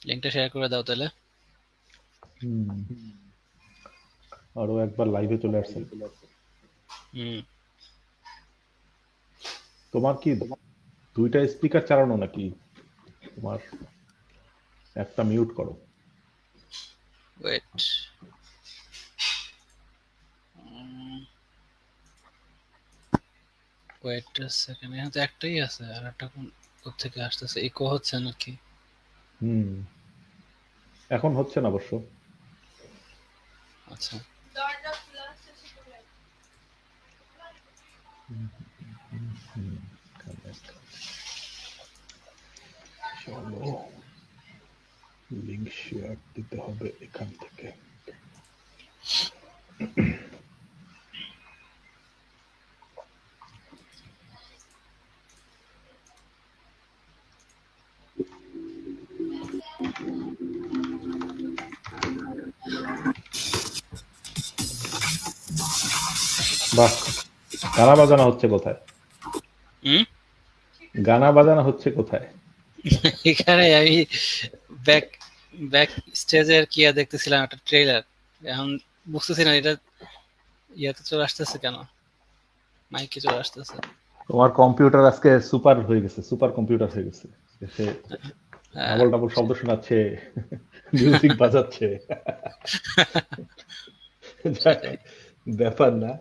লিঙ্কটা শেয়ার করে দাও তাহলে। হুম, আরো একবার লাইভে চলে আসছেন। হুম। তোমার কি দুইটা স্পিকার চালানো নাকি? তোমার একটা মিউট করো। ওয়েট, ওয়েট সেকেন্ড, এখানে তো একটাই আছে, আর একটা কোথেকে আসতেছে? ইকো হচ্ছে নাকি? হুম, এখন হচ্ছে না অবশ্য। আচ্ছা। চলো, লিংক শেয়ার দিতে হবে এখান থেকে। বাহ, গানা বাজানো হচ্ছে কোথায়? হুম। গানা বাজানো হচ্ছে কোথায়? এখানে আমি ব্যাক ব্যাক স্টেজের কি আর দেখতেছিলাম একটা ট্রেলার। এখন বুঝতেছি না এটা ইয়াতে চলে আসতেছে কেন, মাইকে চলে আসতেছে। তোমার কম্পিউটার আজকে সুপার হয়ে গেছে, সুপার কম্পিউটার হয়ে গেছে। সে হ্যাঁ। আবল টাবল শব্দ শোনাচ্ছে, মিউজিক বাজাচ্ছে। যাক, সেটাই। ব্যাপার না,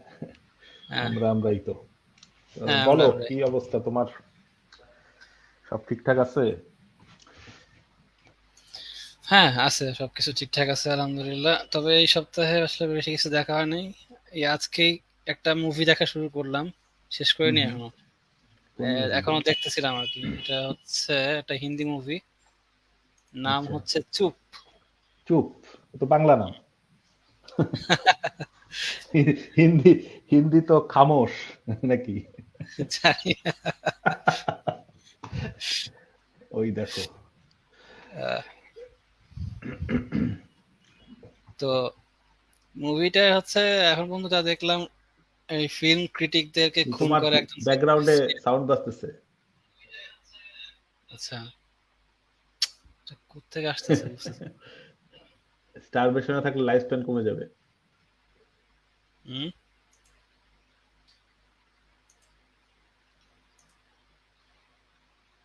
হ্যাঁ। আমরাই তো। হ্যাঁ, বলো, আমরাই। কি অবস্থা তোমার? সব ঠিকঠাক আছে? হ্যাঁ, আছে, সবকিছু ঠিকঠাক আছে আলহামদুলিল্লাহ। তবে এই সপ্তাহে আসলে বেশি কিছু দেখা হয় নাই। এই আজকেই একটা মুভি দেখা শুরু করলাম, শেষ হুম করিনি হুম। এখনো। কোন মুভি? এখনো দেখতেছিলাম আর কি। এটা হচ্ছে একটা হিন্দি মুভি, নাম আচ্ছা, হচ্ছে চুপ। চুপ। এ তো বাংলা নাম। হিন্দি, হিন্দি তো খামোশ নাকি? জানি না। ওই দেখো। আহ, তো মুভিটা হচ্ছে এখন পর্যন্ত যা দেখলাম, এই ফিল্ম ক্রিটিকদেরকে খুন তোমার করে একজন। ব্যাকগ্রাউন্ডে সাউন্ড বাজতেছে। আচ্ছা, এটা কোত্থেকে আসতেছে বুঝতেছি না। স্টার বেশি থাকলে লাইফ স্প্যান কমে যাবে। হুম।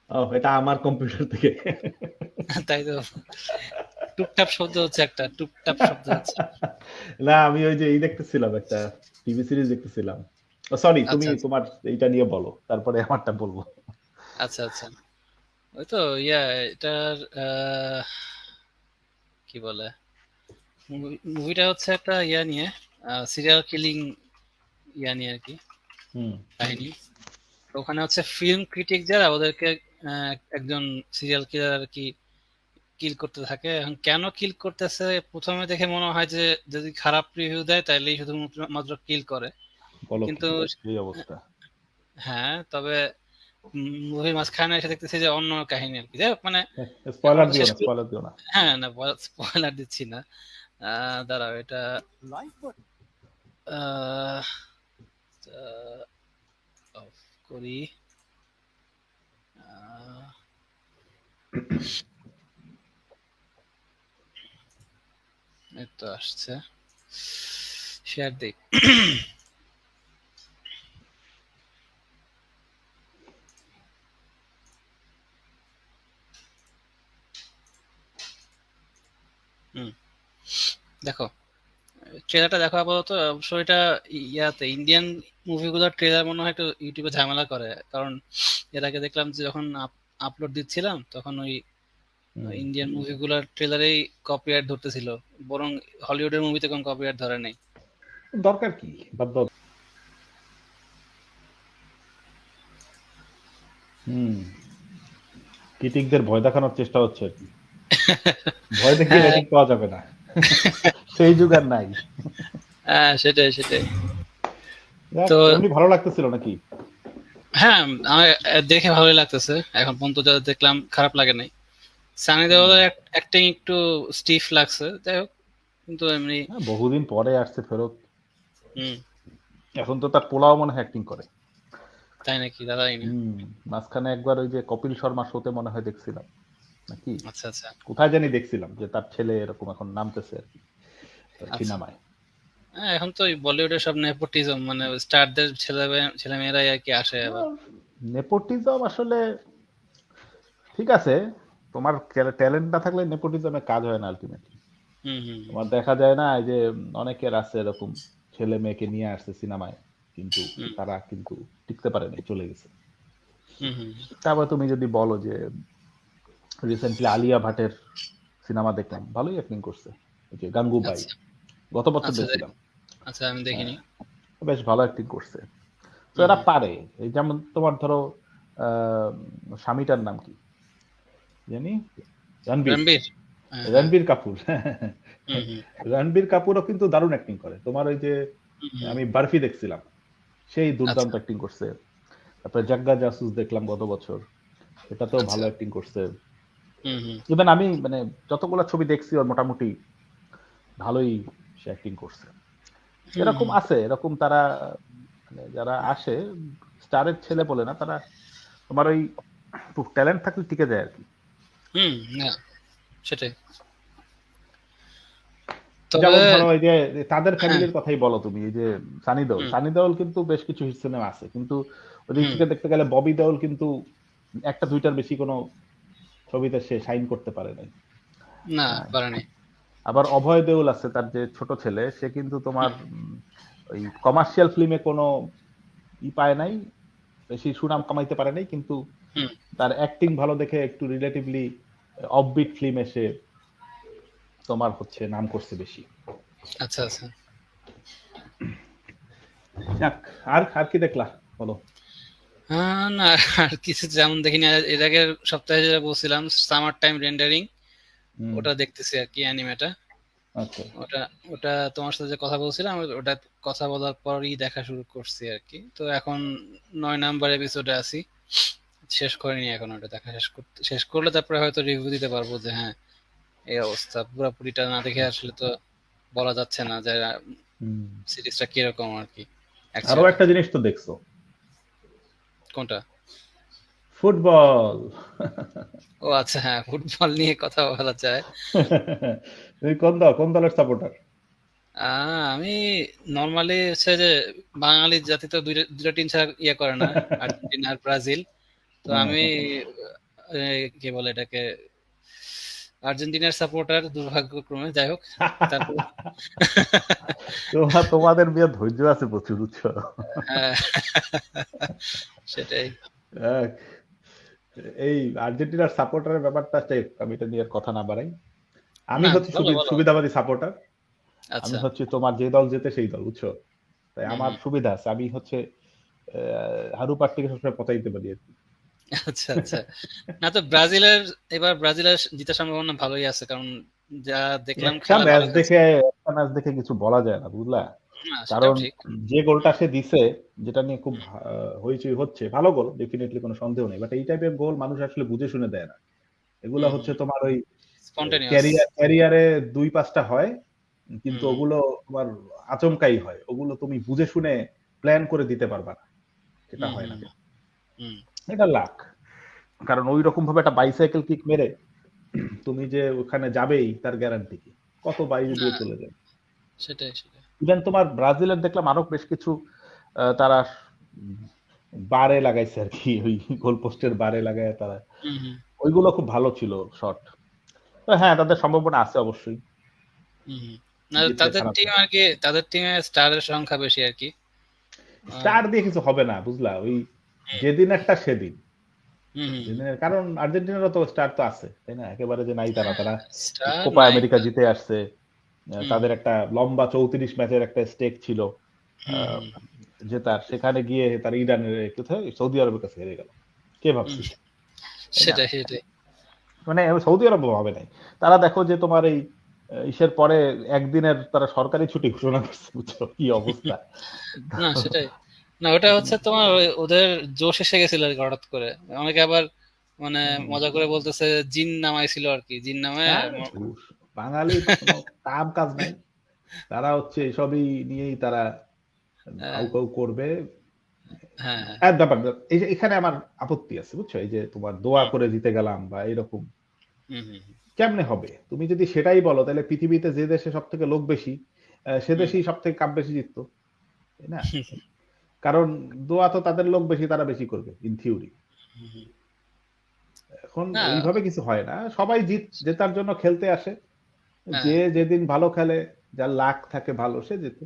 ও, এটা আমার কম্পিউটার থেকে। তাই তো, টুকটাপ শব্দ হচ্ছে, একটা টুকটাপ শব্দ হচ্ছে। না, আমি ওই যে দেখতেছিলাম, একটা টিভি সিরিজ দেখতেছিলাম। সরি, তুমি আচ্ছা, আচ্ছা, তোমার এইটা নিয়ে বলো, তারপরে আমারটা বলবো। আচ্ছা, আচ্ছা। ওই তো ইয়া, এটার কি বলে, মুভিটা হচ্ছে একটা ইয়া নিয়ে, সিরিয়াল কিলিং ইয়া নিয়ে আর কি, হুম। কাহিনী। তো ওখানে হচ্ছে ফিল্ম ক্রিটিক যারা, ওদেরকে একজন সিরিয়াল কিলার আর কি কিল করতে থাকে। এখন কেন কিল করতেছে প্রথমে দেখে মনে হয় যে যদি খারাপ রিভিউ দেয় তাইলেই শুধুমাত্র কিল করে, বলো কি, কিন্তু এই অবস্থা? হ্যাঁ, তবে মুভির মাঝখানে এসে দেখতেছি যে অন্য কাহিনী আর কি। যাই হোক, মানে এখন স্পয়লার তো দিও শেষ না, স্পয়লার দিও না। হ্যাঁ, না, স্পয়লার দিচ্ছি না। দাঁড়াও, এটা অফ করি। আহ, এই তো আসছে, শেয়ার দিই। হুম, দেখো, ট্রেলারটা দেখো আপাতত। অবশ্য এটা ইয়াতে ইন্ডিয়ান মুভিগুলোর ট্রেলার মনে হয় একটু ইউটিউবে ঝামেলা করে, কারণ এর আগে দেখলাম যে যখন আপলোড দিচ্ছিলাম তখন ওই হুম। ইন্ডিয়ান মুভিগুলোর ট্রেলারেই কপিরাইট ধরতেছিল, বরং হলিউডের মুভিতে কোনো কপিরাইট ধরে নাই। দরকার কি, বাদ দাও। হুম, ক্রিটিকদের ভয় দেখানোর চেষ্টা হচ্ছে আর কি। ভয় দেখিয়ে হ্যাঁ, রেটিং পাওয়া যাবে না, সেই যুগ আর নাই। হ্যাঁ, সেটাই, সেটাই। যাক, তো এমনি ভালো লাগতেছিল নাকি? হ্যাঁ, আমার দেখে ভালোই লাগতেছে, এখন পর্যন্ত যা দেখলাম খারাপ লাগে নাই। সানি হুম। দেওলের অ্যাক্টিং একটু স্টিফ লাগছে, যাই হোক, কিন্তু এমনি। হ্যাঁ, বহুদিন পরে আসছে ফেরত। হুম। এখন তো তার পোলাও মনে হয় অ্যাক্টিং করে। তাই নাকি? দাদাই না। হুম, মাঝখানে একবার ওই যে কপিল শর্মা শোতে মনে হয় দেখছিলাম। নাকি আচ্ছা আচ্ছা কোথায় জানি দেখছিলাম যে তার ছেলে এরকম এখন নামতেছে আর কি আচ্ছা। সিনেমায়। হ্যাঁ, এখন তো বলিউডের সব নেপোটিজম, মানে স্টারদের ছেলে মেয়েরাই আর কি আসে আবার। নেপোটিজম আসলে ঠিক আছে, তোমার ট্যালেন্ট না থাকলে নেপোটিজমে কাজ হয় না আলটিমেটলি। হুম হুম তোমার দেখা যায় না এই যে অনেকের আছে এরকম ছেলে মেয়েকে নিয়ে আসছে সিনেমায়, কিন্তু হুম তারা কিন্তু টিকতে পারে নাই, চলে গেছে। হুম হুম। তারপর তুমি যদি বলো যে রিসেন্টলি আলিয়া ভাটের সিনেমা দেখলাম, ভালোই অ্যাক্টিং করছে, ওই যে গাঙ্গুবাই, আচ্ছা গত বছর আচ্ছা দেখছিলাম। আচ্ছা, আমি হ্যাঁ, দেখিনি। বেশ ভালো অ্যাক্টিং করছে। তো হুম এরা হুম। পারে। এই যেমন তোমার ধরো আহ, স্বামীটার নাম কি জানি, রণবীর, রণবীর। হ্যাঁ হ্যাঁ। রণবীর কাপুর। হুম হুম রণবীর কাপুরও কিন্তু দারুণ অ্যাক্টিং করে। তোমার ওই যে হুম হুম। আমি বারফি দেখছিলাম, সেই আচ্ছা দুর্দান্ত অ্যাক্টিং করছে। তারপরে জাগ্গা জাসুস দেখলাম গত বছর, এটাতেও ভালো আচ্ছা। অ্যাক্টিং করছে। হুম হুম ইভেন আমি মানে যতগুলো ছবি দেখছি ওর মোটামুটি ভালোই সে অ্যাক্টিং করছে। হুম এরকম হুম আছে, এরকম তারা মানে যারা আসে স্টারের ছেলে বলে না, তারা তোমার ওই ট্যালেন্ট থাকলে টিকে যায় আর কি। হুম। না, সেটাই। তবে যেমন ধরো এই যে তাদের হ্যাঁ। ফ্যামিলির কথাই বলো তুমি, এই যে হুম সানি দেওল কিন্তু বেশ কিছু হিট সিনেমা আছে, কিন্তু ওদিক হুম। থেকে দেখতে গেলে ববি দেওল কিন্তু একটা দুইটার বেশি কোনো ছবিতে সে সাইন করতে পারে নাই। না, হ্যাঁ, পারেনি। আবার অভয় দেওল আছে তার যে ছোট ছেলে, সে কিন্তু তোমার হুম ওই কমার্শিয়াল ফিল্মে কোনো পায় নাই, বেশি সুনাম কামাইতে পারে নাই, কিন্তু হুম। তার অ্যাক্টিং ভালো দেখে একটু রিলেটিভলি অফবিট ফিল্ম এসে তোমার হচ্ছে নাম করছে বেশি। আচ্ছা আচ্ছা। যাক, আর আর কি দেখলা বলো। না, আর কিছু যেমন দেখিনি। এর আগের সপ্তাহে যেটা বলছিলাম, সামার টাইম রেন্ডারিং, হুম, ওটা দেখতেছি আর কি, অ্যানিমেটা। আচ্ছা। ওটা ওটা তোমার সাথে যে কথা বলছিলাম, ওটা কথা বলার পরই দেখা শুরু করছি আর কি। তো এখন 9 নাম্বার এপিসোডে আছি, শেষ করিনি এখন। ওটা দেখা শেষ করলে তারপরে হয়তো রিভিউ দিতে পারবো যে হ্যাঁ, এই অবস্থা। পুরোপুরিটা না দেখে আসলে তো বলা যাচ্ছে না যে হুম। সিরিজটা কিরকম আর কি আরো অ্যাকচুয়ালি। একটা জিনিস তো দেখছো, কোনটা? ফুটবল। ও আচ্ছা, হ্যাঁ, ফুটবল নিয়ে কথা বলা যায়। তুমি কোন দলের সাপোর্টার? আমি নর্মালি হচ্ছে যে, বাঙালি জাতি তো দুইটা দুইটা টিম ছাড়া ইয়ে করে না, আর্জেন্টিনা আর ব্রাজিল। তো আমি কি বলে এটাকে, আর্জেন্টিনার সাপোর্টার দুর্ভাগ্যক্রমে, যাই হোক। তারপর তোমাদের বিয়ে ধৈর্য আছে প্রচুর, বুঝছো। হ্যাঁ, সেটাই। আহ, এই আর্জেন্টিনার সাপোর্টারের ব্যাপারটা আমি এটা নিয়ে আর কথা না বাড়াই। আমি না, হচ্ছে বলো বলো। সুবিধাবাদী সাপোর্টার। আমি আচ্ছা। হচ্ছে তোমার যে দল যেতে সেই দল, বুঝছো। তাই হুম আমার হুম। সুবিধা আছে, আমি হচ্ছে হারু পাট্টিকে সবসময় পচাইতে পারি আর কি। আচ্ছা আচ্ছা। না, তো ব্রাজিলের, এবার ব্রাজিলের জিতার সম্ভাবনা ভালোই আছে, কারণ যা দেখলাম একটা খেলা ম্যাচ ভালো খেলছে। দেখে একটা ম্যাচ দেখে কিছু বলা যায় না, বুঝলা। না, সেটাও কারণ ঠিক। যে গোলটা সে দিছে, যেটা নিয়ে খুব হুম হইচই হচ্ছে, ভালো গোল ডেফিনেটলি, কোনো সন্দেহ নেই, বাট এই টাইপের গোল মানুষ আসলে বুঝে শুনে দেয় না। এগুলো হুম হচ্ছে হুম। তোমার ওই স্পন্টেনিয়াস। ক্যারিয়ারে দুই পাঁচটা হয়, কিন্তু হুম ওগুলো তোমার আচমকাই হয়, ওগুলো তুমি বুঝে শুনে প্ল্যান করে দিতে পারবা না, সেটা হুম হয় না। হুম হুম। এটা লাক। কারণ ওই রকম ভাবে একটা বাইসাইকেল কিক মেরে তুমি যে ওখানে যাবেই তার গ্যারান্টি কি, কত বাইরে না, দিয়ে চলে যায়। সেটাই সেটাই। ইভেন তোমার ব্রাজিলের দেখলাম আরো বেশ কিছু তারা উম, বারে লাগাইছে আর কি, ওই গোল পোস্টের বারে লাগায় তারা, হুম হুম ওইগুলো খুব ভালো ছিল শট। তো হ্যাঁ, তাদের সম্ভাবনা আছে অবশ্যই, হুম হুম। না, জিতলে তাদের খারাপ টিম না। আর কি, তাদের টিমে স্টারের সংখ্যা বেশি আর কি। আহ, স্টার দিয়ে কিছু হবে না, বুঝলা, ওই হুম যেদিন একটা সেদিন। হুম হুম হুম। যেদিনের কারণ আর্জেন্টিনারও তো স্টার তো আছে, তাই না, একেবারে যে নাই তারা, হ্যাঁ, তারা স্টার কোপা নাই। আমেরিকা জিতে আসছে। হুম তাদের একটা লম্বা 34 ম্যাচের একটা স্টেক ছিল হুম আহ, হুম জেতার, সেখানে গিয়ে তার ইরানের কোথায় সৌদি আরবের কাছে হেরে গেল, কে হুম। ভাবছিল, তাই না। সেটাই সেটাই। মানে সৌদি আরব ভাবে নাই। তারা দেখো যে তোমার এই ইসের পরে একদিনের তারা সরকারি ছুটি ঘোষণা করছে, বুঝছো কি অবস্থা। না, সেটাই। না, ওটা হচ্ছে তোমার ওদের জোশ এসে গেছিল আর কি, হঠাৎ করে। অনেকে আবার মানে মজা করে বলতেছে জিন নামাইছিল আর কি, জিন নামায় আর ধুস, বাঙালির কোনো কাম কাজ নাই, তারা হচ্ছে এসবই নিয়েই তারা হ্যাঁ কাউ কাউ করবে। হ্যাঁ হ্যাঁ। আর ব্যাপার এই যে এখানে আমার আপত্তি আছে, বুঝছো, এই যে তোমার দোয়া হুম করে জিতে গেলাম বা এরকম, হুম হুম কেমনে হবে? তুমি যদি সেটাই বলো তাহলে পৃথিবীতে যে দেশে সব থেকে লোক বেশি সে হুম দেশেই সব থেকে কাপ বেশি জিততো, তাই না? কারণ দোয়া তো তাদের লোক বেশি, তারা বেশি করবে ইন থিওরি। হুম, হুম। এখন না ওইভাবে কিছু হয় না, সবাই জেতার জন্য খেলতে আসে, হ্যাঁ যে যেদিন ভালো খেলে, যার লাক থাকে ভালো সে জেতে।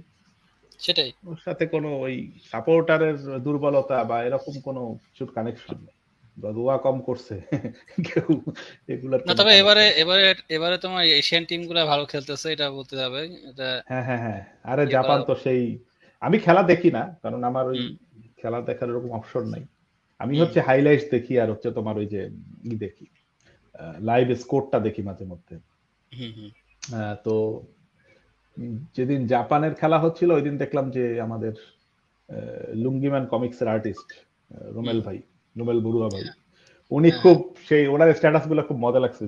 সেটাই। ওর সাথে কোনো ওই সাপোর্টারের দুর্বলতা বা এরকম কোনো কিছুর কানেকশন নেই, বা দোয়া কম করছে কেউ, এগুলার না কোনো তবে এবারে কানেকশন নেই। এবারে এবারে তোমার এশিয়ান টিম গুলা ভালো খেলতেছে, এটা বলতে হবে। এটা হ্যাঁ হ্যাঁ হ্যাঁ, আরে ইয়ে করা জাপান যাবে তো না। সেই, আমি খেলা দেখি না কারণ আমার ওই হুম খেলা দেখার এরকম অপশন নাই। আমি হুম হচ্ছে হাইলাইটস দেখি আর হচ্ছে তোমার ওই যে দেখি, লাইভ স্কোরটা দেখি মাঝে মধ্যে। হুম হুম তো যেদিন জাপানের খেলা হচ্ছিল ওই দিন দেখলাম যে আমাদের লুঙ্গিম্যান কমিক্সের আর্টিস্ট হুম। রুমেল ভাই, রুমেল বড়ুয়া ভাই, উনি হ্যাঁ খুব হ্যাঁ সেই ওনার স্ট্যাটাস গুলো খুব মজা লাগছে।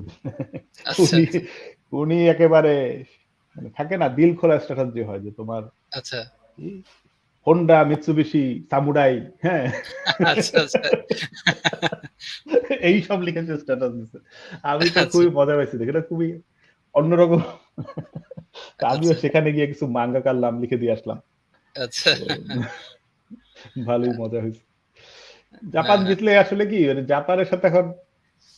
আচ্ছা উনি উনি একেবারে মানে থাকে না দিল খোলা স্ট্যাটাস যে হয় যে তোমার আচ্ছা হোন্ডা মিৎসুবিশি সামুরাই, হ্যাঁ আচ্ছা আচ্ছা এই সব লিখেছে স্ট্যাটাস দিচ্ছে। আমি তো আচ্ছা খুবই মজা পাইছি দেখে, এটা খুবই অন্যরকম। তা আমিও আচ্ছা সেখানে গিয়ে কিছু মাঙ্গাকার নাম লিখে দিয়ে আসলাম। আচ্ছা। তো ভালোই মজা হয়েছে। জাপান হ্যাঁ জিতলে আসলে কি মানে জাপানের সাথে এখন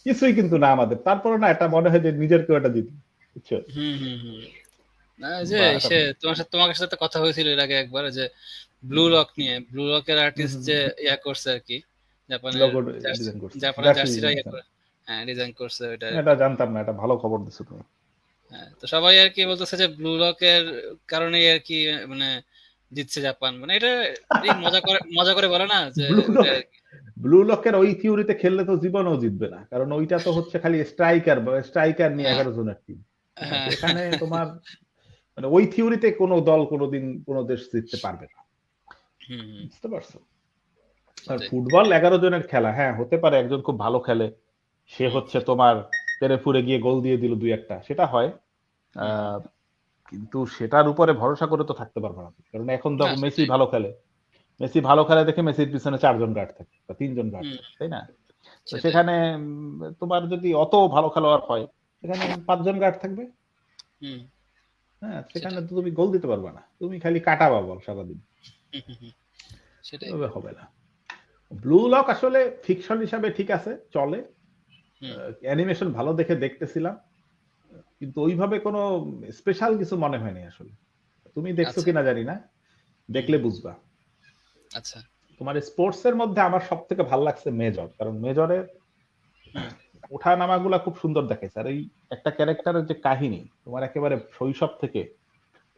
কিছুই কিন্তু না আমাদের, তারপরে না এটা মনে হয় যে নিজের কেউ একটা জিতবে, বুঝছো? হুম হুম হুম। না এই যে বা একটা সে তোমার সাথে কথা হয়েছিল এর আগে একবার, যে ব্লু লক নিয়ে, ব্লু লকের আর্টিস্ট যে ইয়া করছে আর কি, জাপানের লোগো জার্সি, ডিজাইন করছে, জাপানের জার্সি জার্সিরা ডিজাইন ইয়া করছে। করে, হ্যাঁ ডিজাইন করছে ওইটা আর এটা কি। জানতাম না, এটা ভালো খবর দিছো তুমি। হ্যাঁ তো সবাই আর কি বলতেছে যে ব্লু লকের কারণেই আর কি মানে জিতছে জাপান, মানে এটা এই মজা করে বলে না যে ব্লু ওইটা লক, আর কি। ব্লু লকের ওই থিওরিতে খেললে তো জীবনেও জিতবে না, কারণ ওইটা তো হচ্ছে খালি স্ট্রাইকার, স্ট্রাইকার নিয়ে হ্যাঁ 11 জনের টিম। হ্যাঁ, তো হ্যাঁ এখানে তোমার মানে ওই থিওরিতে কোনো দল কোনোদিন কোনো দেশ জিততে পারবে না, হুম হুম বুঝতে পারছো? আর সেটাই। ফুটবল 11 জনের খেলা, হ্যাঁ হতে পারে একজন খুব ভালো খেলে, সে হুম হচ্ছে তোমার তেরে ফুরে গিয়ে গোল দিয়ে দিল দুই একটা, সেটা হয়। হুম হুম। আহ, কিন্তু সেটার উপরে ভরসা করে তো থাকতে পারবে না, কারণ এখন না দেখো মেসি সেটাই। ভালো খেলে, মেসি ভালো খেলে দেখে মেসির পিছনে 4 জন গার্ড থাকে বা 3 জন গার্ড হুম থাকে, তাই না? তো সেটাই। সেখানে তোমার যদি অত ভালো খেলোয়াড় হয়, সেখানে 5 জন গার্ড থাকবে, হুম হ্যাঁ সেখানে সেটাই। তো তুমি গোল দিতে পারবে না, তুমি খালি কাটাবা বল সারাদিন, হুম হুম হুম সেটাই। এভাবে হবে না। ব্লু লক আসলে ফিকশন হিসাবে ঠিক আছে, চলে, হুম অ্যানিমেশন ভালো দেখে দেখতেছিলাম, কিন্তু ওইভাবে কোনো স্পেশাল কিছু মনে হয়নি আসলে। তুমি দেখছো আচ্ছা। কিনা জানি না, হুম দেখলে হুম বুঝবা। আচ্ছা। তোমার স্পোর্টস এর মধ্যে আমার সব থেকে ভালো লাগছে মেজর, কারণ মেজরের হুম ওঠা নামাগুলা খুব সুন্দর দেখাইছে, আর এই একটা ক্যারেক্টারের যে কাহিনী তোমার একেবারে শৈশব থেকে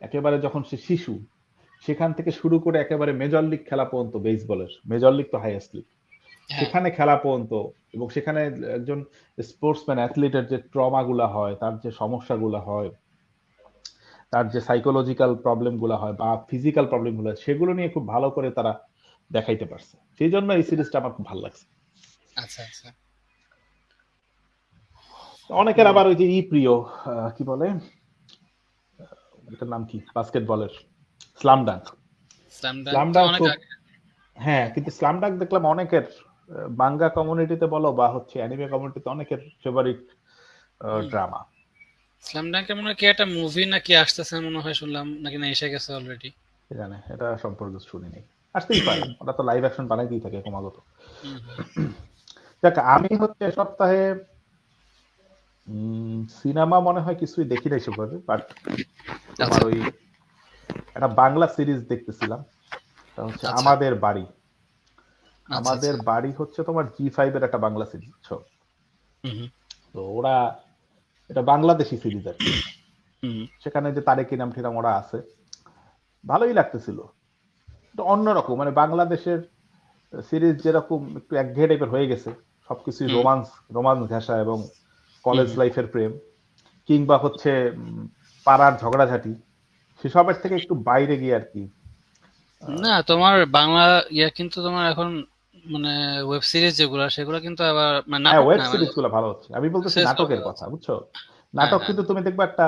একেবারে যখন সে শিশু সেখান থেকে শুরু করে একেবারে মেজর লিগ খেলা পর্যন্ত, বেসবলের মেজর লিগ তো হাইয়েস্ট লিগ, হ্যাঁ সেখানে খেলা পর্যন্ত, এবং সেখানে একজন স্পোর্টসম্যান অ্যাথলিটের যে ট্রমা গুলা হয়, তার যে সমস্যাগুলো হয়, তার যে সাইকোলজিক্যাল প্রবলেম গুলো হয় বা ফিজিক্যাল প্রবলেম গুলো হয়, সেগুলো নিয়ে খুব ভালো করে তারা দেখাইতে পারছে, সেই জন্য এই সিরিজটা আমার খুব ভালো লাগছে। আচ্ছা আচ্ছা। অনেকের হুম আবার ওই যে প্রিয়, কি বলে এটার নাম কি, বাস্কেটবলের slam dunk, slam dunk slam তো ডাঙ্ক অনেক খুব, আগে। হ্যাঁ কিন্তু স্লাম ডাঙ্ক দেখলাম অনেকের মাঙ্গা কমিউনিটিতে বলো বা হচ্ছে অ্যানিমে কমিউনিটিতে অনেকের ফেভারিট হুম ড্রামা। স্ল্যাম ডাঙ্কের মনে হয় কি একটা মুভি নাকি আসতেছে মনে হয়, শুনলাম নাকি না এসে গেছে অলরেডি। জানে এটা সম্পর্কে শুনিনি, আসতেই পারে, ওরা তো লাইভ অ্যাকশন বানাইতেই থাকে ক্রমাগত। হুম হুম দেখ আমি হচ্ছে এ সপ্তাহে সিনেমা মনে হয় কিছুই দেখি নাই সেভাবে, বাট তোমার আচ্ছা ওই একটা বাংলা সিরিজ দেখতেছিলাম, তা হচ্ছে আচ্ছা আমাদের বাড়ি। আচ্ছা আমাদের আচ্ছা। বাড়ি হচ্ছে তোমার জি5 এর একটা বাংলা সিরিজ, বুঝছো? হুম হুম তো ওরা এটা বাংলাদেশি সিরিজ আর কি, হুম সেখানে যে তারেক ইনাম ঠিরাম ওরা আছে, ভালোই লাগতেছিল। এটা অন্যরকম, মানে বাংলাদেশের সিরিজ যেরকম একটু একঘেয়ে টাইপের হয়ে গেছে, সবকিছুই হুম রোমান্স, রোমান্স ঘেঁষা এবং হুম কলেজ হুম। লাইফের প্রেম, কিংবা হচ্ছে পাড়ার ঝগড়াঝাটি, সেসবের থেকে একটু বাইরে গিয়ে আর কি। না তোমার বাংলা ইয়া কিন্তু তোমার এখন মানে ওয়েব সিরিজ যেগুলো সেগুলো কিন্তু আবার মানে হ্যাঁ নাটক ওয়েব না মানে সিরিজ গুলো ভালো হচ্ছে, আমি বলতেছি সিরিজ গুলো নাটকের ভালো কথা, আছে। বুঝছো? হ্যাঁ নাটক হ্যাঁ। কিন্তু তুমি দেখবে একটা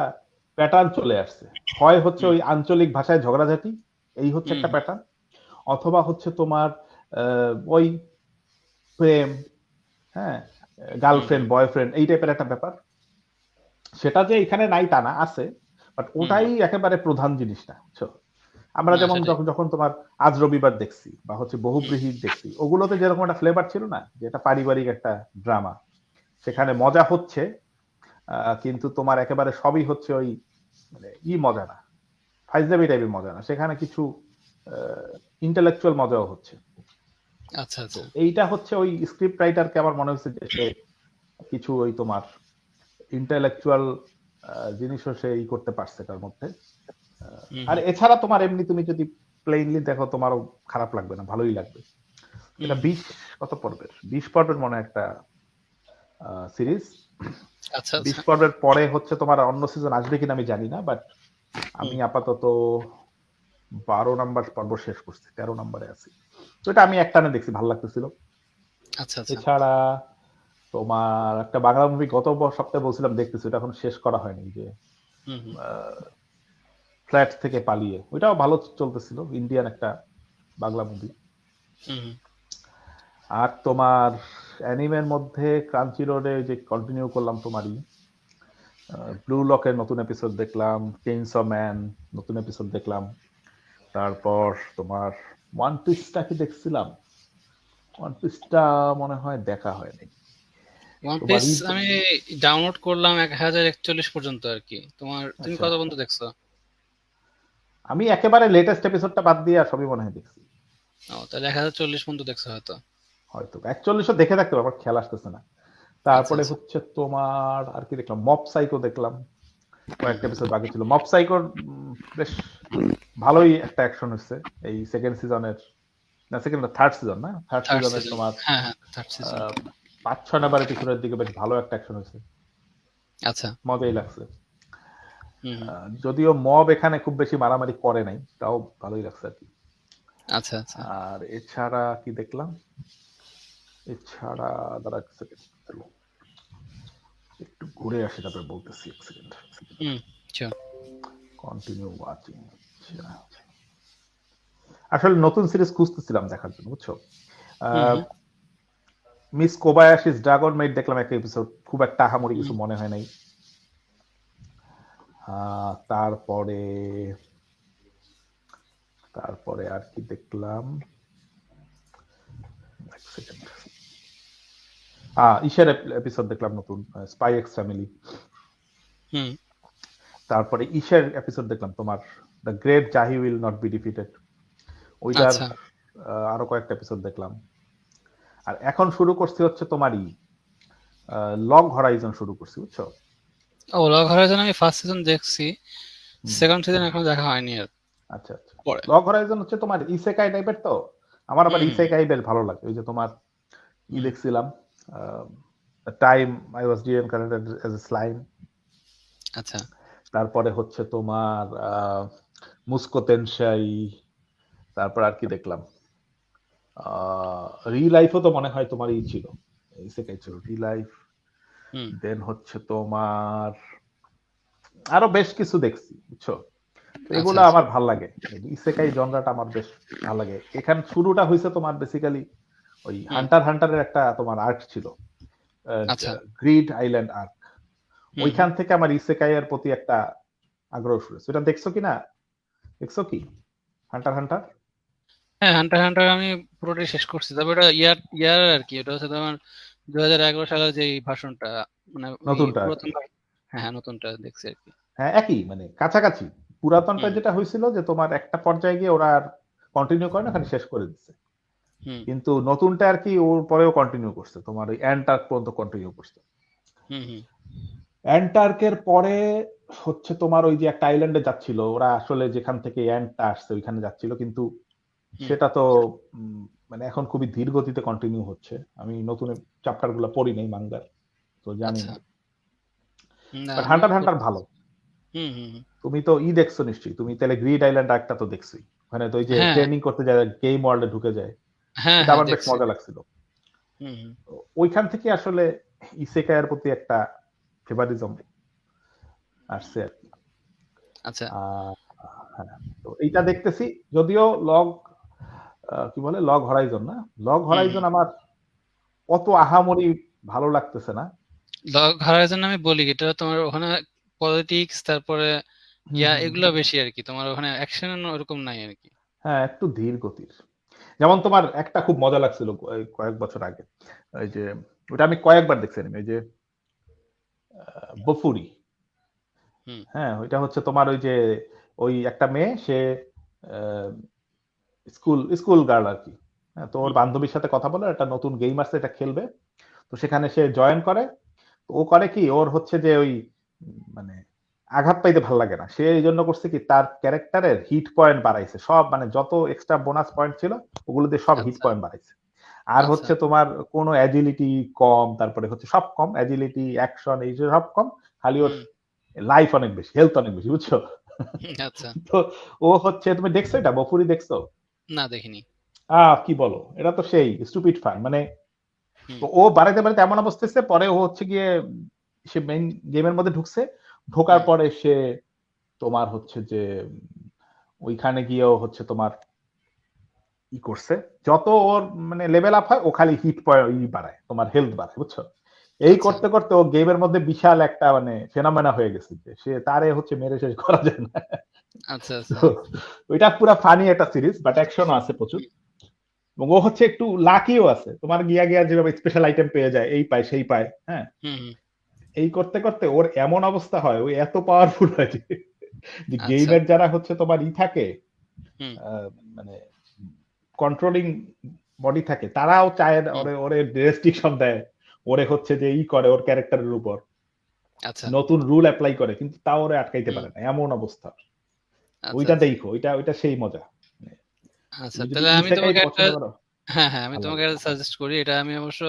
প্যাটার্ন চলে আসছে, হয় হচ্ছে হুম ওই আঞ্চলিক ভাষায় ঝগড়াঝাটি, এই হচ্ছে হুম একটা প্যাটার্ন, অথবা হচ্ছে তোমার ওই প্রেম, হ্যাঁ হুম হুম গার্লফ্রেন্ড বয়ফ্রেন্ড এই টাইপের একটা ব্যাপার, সেটা যে এখানে নাই তা না, আছে, বাট ওটাই একেবারে প্রধান জিনিস না, বুঝছো? আমরা না যেমন সেটাই। যখন যখন তোমার আজ রবিবার দেখছি বা হচ্ছে বহুব্রীহি দেখছি, ওগুলোতে যেরকম একটা ফ্লেভার ছিল না, যে এটা পারিবারিক একটা ড্রামা, সেখানে মজা হচ্ছে, কিন্তু তোমার একেবারে সবই হচ্ছে ওই মানে মজা না, ফাইজলামি টাইপের মজা না, সেখানে কিছু ইন্টেলেকচুয়াল মজাও হচ্ছে। আচ্ছা তো আচ্ছা। এইটা হচ্ছে ওই স্ক্রিপ্ট রাইটারকে আমার মনে হচ্ছে যে সে কিছু ওই তোমার ইন্টেলেকচুয়াল জিনিসও সে করতে পারছে তার মধ্যে। আর এছাড়া তোমার এমনি তুমি যদি প্লেইনলি দেখো তোমারও খারাপ লাগবে না, ভালোই লাগবে। এটা 20 কত পর্বের, 20 পর্বের মনে হয় একটা সিরিজ। আচ্ছা 20 আচ্ছা। পর্বের পরে হচ্ছে তোমার অন্য সিজন আসবে কিনা আমি জানি না, বাট আমি আপাতত 12 নাম্বার পর্ব শেষ করছি, 13 নাম্বারে আছি। তো এটা আমি একটানে দেখছি, ভালো লাগতেছিল। আচ্ছা আচ্ছা। এছাড়া তোমার একটা বাংলা মুভি গত সপ্তাহে বলছিলাম দেখতেছি, ওটা এখন শেষ করা হয়নি, যে ফ্ল্যাট থেকে পালিয়ে, ওইটাও ভালো চলতেছিল, ইন্ডিয়ান একটা বাংলা মুভি। আর তোমার অ্যানিমের মধ্যে ক্রাঞ্চি রোডে যে কন্টিনিউ করলাম তোমারই ব্লু লকের নতুন এপিসোড দেখলাম, চেইনসঅ ম্যান নতুন এপিসোড দেখলাম, তারপর তোমার ওয়ান পিসটা কি দেখছিলাম, ওয়ান পিসটা মনে হয় দেখা হয়নি। ওয়ান তোমার পিস আমি ডাউনলোড করলাম 1041 পর্যন্ত আর কি। তুমি আচ্ছা, কত পর্যন্ত দেখছো? আমি একেবারে লেটেস্ট এপিসোডটা বাদ দিয়ে আর সবই মনে হয় দেখছি। ও তাহলে 1040 পর্যন্ত দেখছো হয়তো। হয়তো 41ও দেখে থাকতে পারবো, আমার খেয়াল আসতেছে না। আচ্ছা তারপরে আচ্ছা। হচ্ছে তোমার আর কি দেখলাম, মব সাইকো দেখলাম, কয়েকটা এপিসোড বাকি ছিল। মব সাইকোর বেশ ভালোই একটা অ্যাকশন হচ্ছে এই সেকেন্ড সিজনের, না সেকেন্ড না থার্ড সিজন, না থার্ড থার্ড সিজনের সিজন, তোমার হ্যাঁ হ্যাঁ থার্ড সিজন। 5-6 নাম্বার এপিসোডের দিকে বেশ ভালো একটা অ্যাকশন হয়েছে, আচ্ছা। মজাই লাগছে। হুম। যদিও মব এখানে খুব বেশি মারামারি করে নাই, তাও ভালোই লাগছে আর কি। আচ্ছা আচ্ছা। আর এছাড়া কি দেখলাম, এছাড়া দাঁড়া এক সেকেন্ড, একটু ঘুরে আসি তারপরে বলতেছি, এক সেকেন্ড। শিওর। Continue watching. আসলে নতুন সিরিজ খুঁজতেছিলাম দেখার জন্য, বুঝছো? মিস কোবায়াশিস ড্রাগন মেইড দেখলাম একটা এপিসোড, খুব একটা আহামরি কিছু মনে হয় নাই। তারপরে তারপরে আর কি দেখলাম, এক সেকেন্ড, ঈশার এপিসোড দেখলাম নতুন, স্পাই এক্স ফ্যামিলি। তারপরে ঈশার এপিসোড দেখলাম তোমার the great Jahy will not be defeated, ওইটার আচ্ছা। আরো কয়েকটা এপিসোড দেখলাম। আর এখন শুরু করছি হচ্ছে তোমারই লং হরাইজন শুরু করছি, বুঝছো? ও লগ হরাইজন আমি ফার্স্ট সিজন দেখছি, সেকেন্ড সিজন এখনো দেখা হয়নি আর। আচ্ছা আচ্ছা। পরে লং হরাইজন হচ্ছে তোমার ইসেকাই টাইপের, তো আমার আবার ইসেকাই বেশ ভালো লাগে। ওই যে তোমার দেখছিলাম time I was reincarnated as a slime, আচ্ছা। তারপরে হচ্ছে তোমার মুসকো তেনশাই, তারপর আর কি দেখলাম, রি লাইফও তো মনে হয় তোমার ছিল, ইসেকাই ছিল রি লাইফ। দেন হচ্ছে তোমার আরো বেশ কিছু দেখছি, বুঝছো? তো এগুলো আমার ভাল লাগে, ইসেকাই জনরাটা আমার বেশ ভাল লাগে। এখান শুরুটা হয়েছে তোমার বেসিক্যালি ওই হান্টার হান্টারের একটা তোমার আর্ক ছিল, গ্রিড আইল্যান্ড আর্ক, ওইখান থেকে আমার ইসেকাই এর প্রতি একটা আগ্রহ শুরু হয়েছে। এটা দেখছো কি না, দেখছো কি হান্টার হান্টার? হ্যাঁ হান্টার হান্টার আমি পুরোটাই শেষ করছি, তবে ওটা ইয়ার ইয়ার আর কি, ওটা হচ্ছে তোমার 2011 সালের যে ভার্সনটা, মানে ওই নতুনটা আর পুরাতন কি? হ্যাঁ হ্যাঁ নতুনটা দেখছি আর কি। হ্যাঁ একই, মানে কাছাকাছি। পুরাতনটা যেটা হয়েছিল যে তোমার একটা পর্যায়ে গিয়ে ওরা আর কন্টিনিউ করে না, খালি শেষ করে দিচ্ছে। কিন্তু নতুনটা আর কি ওর পরেও কন্টিনিউ করছে, তোমার ওই অ্যান্টার্ক পর্যন্ত কন্টিনিউ করছে। অ্যান্টার্কের পরে হচ্ছে তোমার ওই যে একটা আইল্যান্ডে যাচ্ছিল ওরা, আসলে যেখান থেকে অ্যান্টটা আসছে ওইখানে যাচ্ছিল, কিন্তু সেটা তো মানে এখন খুবই ধীর গতিতে কন্টিনিউ হচ্ছে। আমি নতুন চ্যাপ্টার গুলো পড়ি নাই মাঙ্গার, তো জানি না। বাট হান্টার হান্টার ভালো। তুমি তো দেখছো নিশ্চয়ই, তুমি তাহলে গ্রিড আইল্যান্ড একটা তো দেখছোই, ওখানে তো ওই যে ট্রেনিং করতে যায়, গেম ওয়ার্ল্ডে ঢুকে যায়, এটা আমার বেশ মজা লাগছিল। ওইখান থেকে আসলে ইসেকাইয়ের প্রতি একটা ফেভারিজম আসছে আর কি। আচ্ছা। তো এইটা দেখতেছি, যদিও লগ কি বলে লগ হরাইজন, না লগ হরাইজন আমার অত আহামরি ভালো লাগতেছে না। লগ হারার জন্য আমি বলি এটা তোমার ওখানে পলিটিক্স তারপরে এগুলো বেশি আর কি, তোমার ওখানে অ্যাকশন ওরকম নাই আর কি। হ্যাঁ, একটু ধীর গতির। যেমন তোমার একটা খুব মজা লাগছিল কয়েক বছর আগে, ওই যে ওটা আমি কয়েকবার দেখছি anime, ওই যে বফুরি। হুম হ্যাঁ, ওইটা হচ্ছে তোমার ওই যে ওই একটা মেয়ে, সে স্কুল স্কুল গার্ল আর কি। হ্যাঁ, তো ওর হুম বান্ধবীর সাথে কথা বলে একটা নতুন গেম আছে, এটা খেলবে। তো সেখানে সে জয়েন করে। তো ও করে কি, ওর হচ্ছে যে ওই মানে আঘাত পাইতে ভাল লাগে না, সে এই জন্য করছে কি, তার ক্যারেক্টারের হিট পয়েন্ট বাড়াইছে সব, মানে যত এক্সট্রা বোনাস পয়েন্ট ছিল ওগুলো দিয়ে সব হিট আচ্ছা পয়েন্ট বাড়াইছে। আর আচ্ছা হচ্ছে তোমার কোনো অ্যাজিলিটি কম, তারপরে হচ্ছে সব কম, অ্যাজিলিটি অ্যাকশন এই যে সব কম, খালি ওর হুম লাইফ অনেক বেশি, হেলথ অনেক বেশি, বুঝছো? আচ্ছা। তো ও হচ্ছে, তুমি দেখছো এটা বফুরি দেখছো? না দেখিনি। কি বলো, এটা তো সেই স্টুপিড ফান মানে। হুম তো ও বাড়াইতে বাড়াইতে এমন অবস্থা হচ্ছে, পরে ও হচ্ছে গিয়ে সে মেইন গেমের মধ্যে ঢুকছে। ঢোকার হুম পরে সে তোমার হচ্ছে যে ওইখানে গিয়েও হচ্ছে তোমার ই করছে, যত ওর মানে লেভেল আপ হয় ও খালি হিট বাড়ায়, তোমার হেলথ বাড়ায়, বুঝছো? এই আচ্ছা করতে করতে ও গেমের মধ্যে বিশাল একটা মানে ফেনোমেনা হয়ে গেছে, যে সে তারে হচ্ছে মেরে শেষ করা যায় না। আচ্ছা আচ্ছা। তো ওইটা পুরো ফানি একটা সিরিজ, বাট অ্যাকশনও আছে প্রচুর। হুম এবং ও হচ্ছে একটু লাকিও আছে, তোমার গিয়া গিয়া যেভাবে স্পেশাল আইটেম পেয়ে যায়, এই পায় সেই পায়, হ্যাঁ। হুম হুম, এই করতে করতে ওর এমন অবস্থা হয়, ওই এত পাওয়ারফুল হয় যে আচ্ছা। গেমের যারা হচ্ছে তোমার থাকে, হুম আহ, মানে কন্ট্রোলিং বডি থাকে, তারাও চায় হুম ওরে ওরে রেস্ট্রিকশন দেয়, ওরে হচ্ছে যে করে ওর ক্যারেক্টারের উপর আচ্ছা। নতুন রুল অ্যাপ্লাই করে, কিন্তু তাও ওরে আটকাইতে হুম পারে না, এমন অবস্থা। আচ্ছা ওইটা আচ্ছা। দেখো, ওইটা ওইটা সেই মজা। মানে আচ্ছা তুমি যদি তাহলে আমি ইসেকাই তোমাকে একটা, পছন্দ করো, হ্যাঁ হ্যাঁ আমি ভালো তোমাকে লাগবে। সাজেস্ট করি, এটা আমি অবশ্য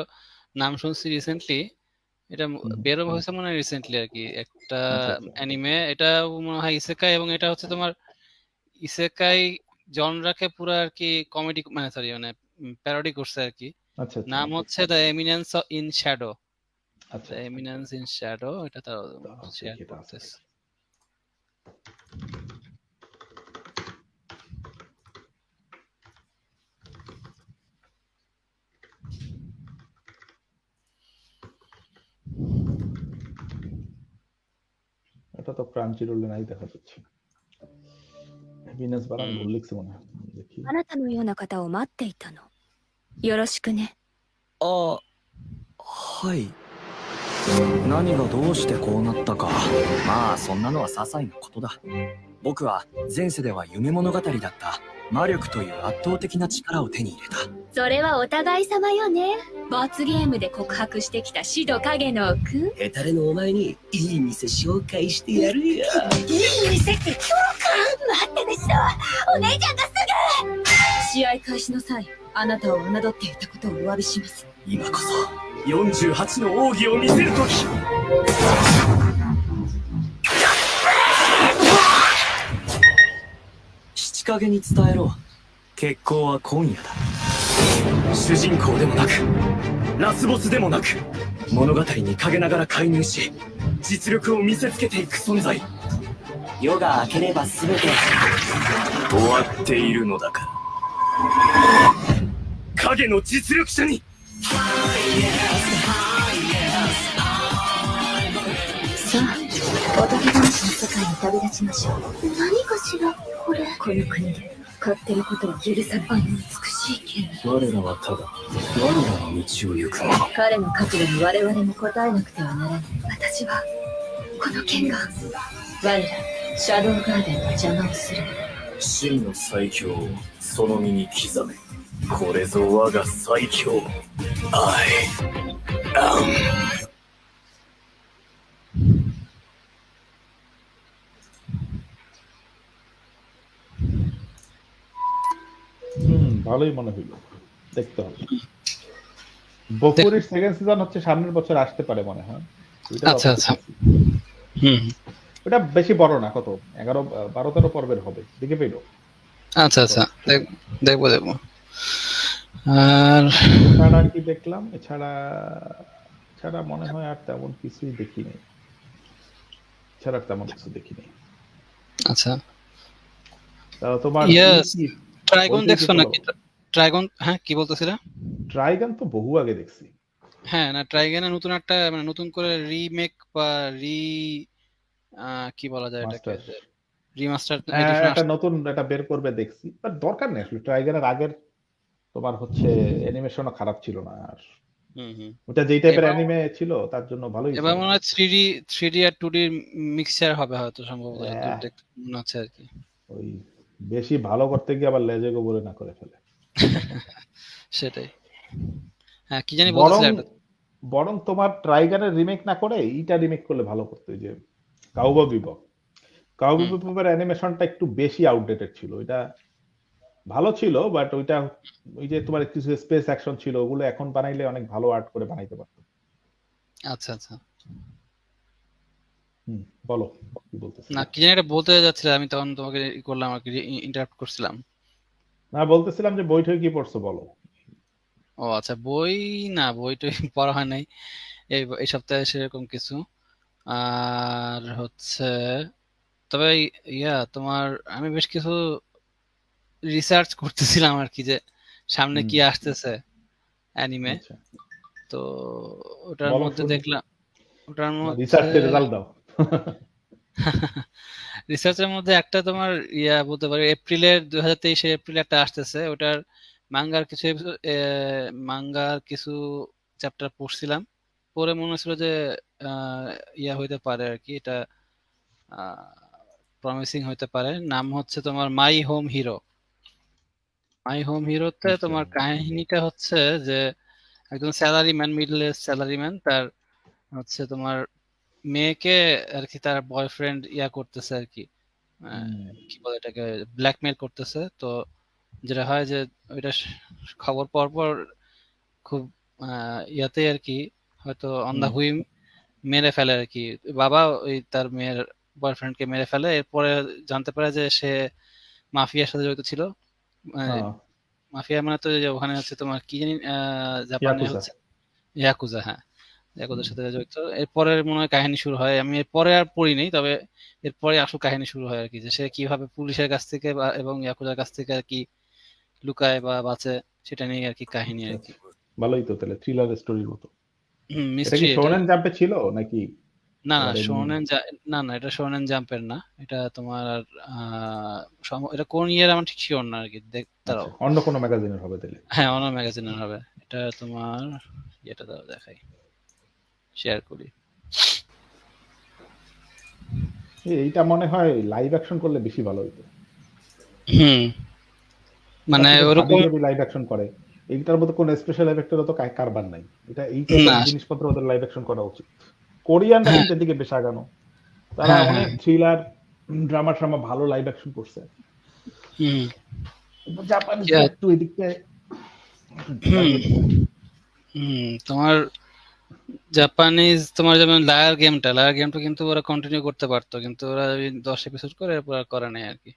নাম শুনছি রিসেন্টলি, এটা হুম, বেরো হয়েছে মনে হয় রিসেন্টলি আর কি, একটা আচ্ছা আচ্ছা। অ্যানিমে, এটা মনে হয় ইসেকাই, এবং এটা হচ্ছে তোমার ইসেকাই জনরাকে পুরো আর কি কমেডি মানে সরি মানে প্যারোডি করছে আর কি। আচ্ছা আচ্ছা। নাম হচ্ছে দ্য এমিনেন্স ইন শ্যাডো। আচ্ছা দ্য আচ্ছা। এমিনেন্স ইন শ্যাডো, এটা তারা শেয়ার দেখি এটা আছে করতেছে। নাকি। এটা তো ক্রাঞ্চি রোলে নাই দেখা যাচ্ছে। হ্যাপিনেস বাড়ান হুম ভুল লিখছে মনে হয়, দেখি। あなたのような方を待っていたの。よろしくね。あ、はい。何がどうしてこうなったか。まあそんなのは些細なことだ。僕は前世では夢物語だった魔力という圧倒的な力を手に入れた。それはお互い様よね。罰ゲームで告白してきたシド影野くん。ヘタレのお前にいい店紹介してやるよ。いい店ってトロか待ってでしょ。お姉ちゃんがすぐ。試合開始の際、あなたを侮っていたことをお詫びします。今こそ48の奥義を見せる時。七影に伝えろ。決行は今夜だ。主人公でもなくラスボスでもなく物語に陰ながら介入し実力を見せつけていく存在。夜が明ければ全て終わっているのだから。影の実力者に。さあ、おとぎ話の世界に旅立ちましょう。何かしら、これ。この国で勝手なことは許さない。あの美しい剣。我らはただ我らの道を行く者。彼の覚悟に我々も応えなくてはならない。私は、この剣が、我ら、シャドウガーデンの邪魔をする。真の最強をその身に刻め。これぞ我が最強。I am。ভালোই মনে হইলো, দেখতে হবে। বফুরির সেকেন্ড সিজন হচ্ছে সামনের বছর আসতে পারে মনে হয়। ওইটার আচ্ছা অপেক্ষা আচ্ছা। আছি। হুম ওটা বেশি বড় না, কত 11-12 পর্বের হবে, দেখে পেলো। আচ্ছা আচ্ছা, দেখবো দেখবো। আর এছাড়া কি দেখলাম, এছাড়া মনে হয় আর তেমন কিছুই দেখিনি। এছাড়া তেমন কিছু দেখিনি। আচ্ছা তোমার ইয়েস, কি ট্রাইগন বলতে কি দেখছো বলো? নাকি? ট্রাইগন, হ্যাঁ কি বলতেছিলা? ট্রাইগান তো বহু আগে দেখছি। হ্যাঁ না ট্রাইগেনে নতুন একটা মানে নতুন করে রিমেক বা রি কি বলা যায় এটাকে, মাস্টার রিমাস্টার এডিশন একটা নতুন এটা বের করবে দেখছি, বাট দরকার নেই আসলে। ট্রাইগারের আগের তোমার হচ্ছে অ্যানিমেশনও খারাপ ছিল না, আর হুম হুম ওটা যেই টাইপের এবার অ্যানিমে ছিল তার জন্য ভালোই এবার ছিল। মনে হয় থ্রি ডি আর টু ডি মিক্সচার হবে হয়তো সম্ভবত, যতদূর আহ, দেখতে মনে হচ্ছে আর কি। ওই বেশি ভালো করতে গিয়ে আবার লেজে গোবরে না করে ফেলে। সেটাই। হ্যাঁ কি জানি বরং বলতেছিলে একটা। বরং তোমার ট্রাইগারের রিমেক না করে এইটা রিমেক করলে ভালো করতো, ওই যে কাউবয় বিবপ। কাউবয় হুম বিবপের অ্যানিমেশনটা একটু বেশি আউটডেটেড ছিল, এটা ভালো ছিল বাট ওইটা ওই যে তোমার কিছু স্পেস অ্যাকশন ছিল, ওগুলো এখন বানাইলে অনেক ভালো আর্ট করে বানাইতে পারতো। আচ্ছা আচ্ছা। হুম, বলো কি না বলতেছিলে? কি জানি একটা বলতে যাচ্ছিলে, আমি তখন তোমাকে ই করলাম আর কি, ইন্টারাপ্ট করছিলাম। না, বলতেছিলাম যে বই টই কি পড়ছো বলো। ও আচ্ছা বই, না বই টই পড়া হয় নাই এই সপ্তাহে সেরকম কিছু। আর হচ্ছে তবে তোমার আমি বেশ কিছু রিসার্চ করতেছিলাম আর কি, যে সামনে হুম, কি আসতেছে অ্যানিমে। আচ্ছা, তো ওটার বলো মধ্যে শুনি। দেখলাম, ওটার মধ্যে রিসার্চের রেজাল্ট দাও। রিসার্চের মধ্যে একটা তোমার বলতে পারি এপ্রিলের 2023 এপ্রিলে একটা আসতেছে, ওটার মাঙ্গার কিছু মাঙ্গার কিছু চ্যাপ্টার পড়ছিলাম, পরে মনে হচ্ছিল যে আহ, হইতে পারে আর কি, এটা প্রমিসিং হইতে পারে। নাম হচ্ছে তোমার my home hero. My home হিরোতে আচ্ছা, তোমার কাহিনীটা হচ্ছে যে একজন স্যালারিম্যান, মিডল এজ স্যালারিম্যান, তার হচ্ছে তোমার মেয়েকে আর কি তার বয়ফ্রেন্ড করতেছে আর কি, হুম, কি বলে এটাকে, ব্ল্যাকমেল করতেছে। তো যেটা হয় যে ওইটা খবর পাওয়ার পর খুব ইয়াতে আর কি, হয়তো অন দা হুম, হুইম মেরে ফেলে আর কি। বাবা ওই তার মেয়ের বয়ফ্রেন্ডকে মেরে ফেলে, এরপরে জানতে পারে যে সে মাফিয়ার সাথে জড়িত ছিল। হ্যাঁ, মাফিয়া মানে তো যে ওখানে হচ্ছে তোমার কি জানি জাপানে ইয়াকুজা। হচ্ছে ইয়াকুজা, হ্যাঁ ইয়াকুজার সাথে জড়িত। এরপরে মনে হয় কাহিনী শুরু হয়, আমি এরপরে আর পড়িনি, তবে এরপরে আসল কাহিনী শুরু হয় আর কি, যে সে কিভাবে পুলিশের কাছ থেকে এবং ইয়াকুজার কাছ থেকে আর কি লুকায় বা বাঁচে, সেটা নিয়ে আর কি কাহিনী আচ্ছা আর কি। আচ্ছা, ভালোই তো, তাহলে থ্রিলার স্টোরির মতো। এটা মিস্ট্রি কি এটা। শোনেন জাম্পে ছিল নাকি না না আবার এমনি? না না এটা শোনেন জাম্পের না, এটা তোমার এটা কোন ইয়ার আমার ঠিক শিওর না আর কি, আচ্ছা, দাঁড়াও। অন্য কোনো ম্যাগাজিনের হবে তাহলে। হ্যাঁ অন্য ম্যাগাজিনের হবে এটা তোমার, এটা দাও দেখাই, শেয়ার করি। এইটা মনে হয় লাইভ অ্যাকশন করলে বেশি ভালো হতো। হুম এটা মানে শুধু ভাবি ওরকম। যদি লাইভ অ্যাকশন করে, এইটার মতো কোনো স্পেশাল এফেক্টের তো কারবার নাই। এটা এই টাইপের না জিনিসপত্র ওদের লাইভ অ্যাকশন করা উচিত। কোরিয়ানরা হ্যাঁ কিন্তু এদিকে বেশ আগানো, তারা হ্যাঁ হ্যাঁ অনেক থ্রিলার ড্রামা ট্রামা ভালো লাইভ অ্যাকশন করছে। হুম কিন্তু জাপানিজরা ইয়া, একটু এদিকে হুম দাঁড়িয়ে থাকে। তোমার জাপানিজ তোমার যেমন লায়ার গেমটা কিন্তু ওরা কন্টিনিউ করতে পারতো, কিন্তু ওরা ওই 10 এপিসোড করে এরপর আর করে নাই আর কি।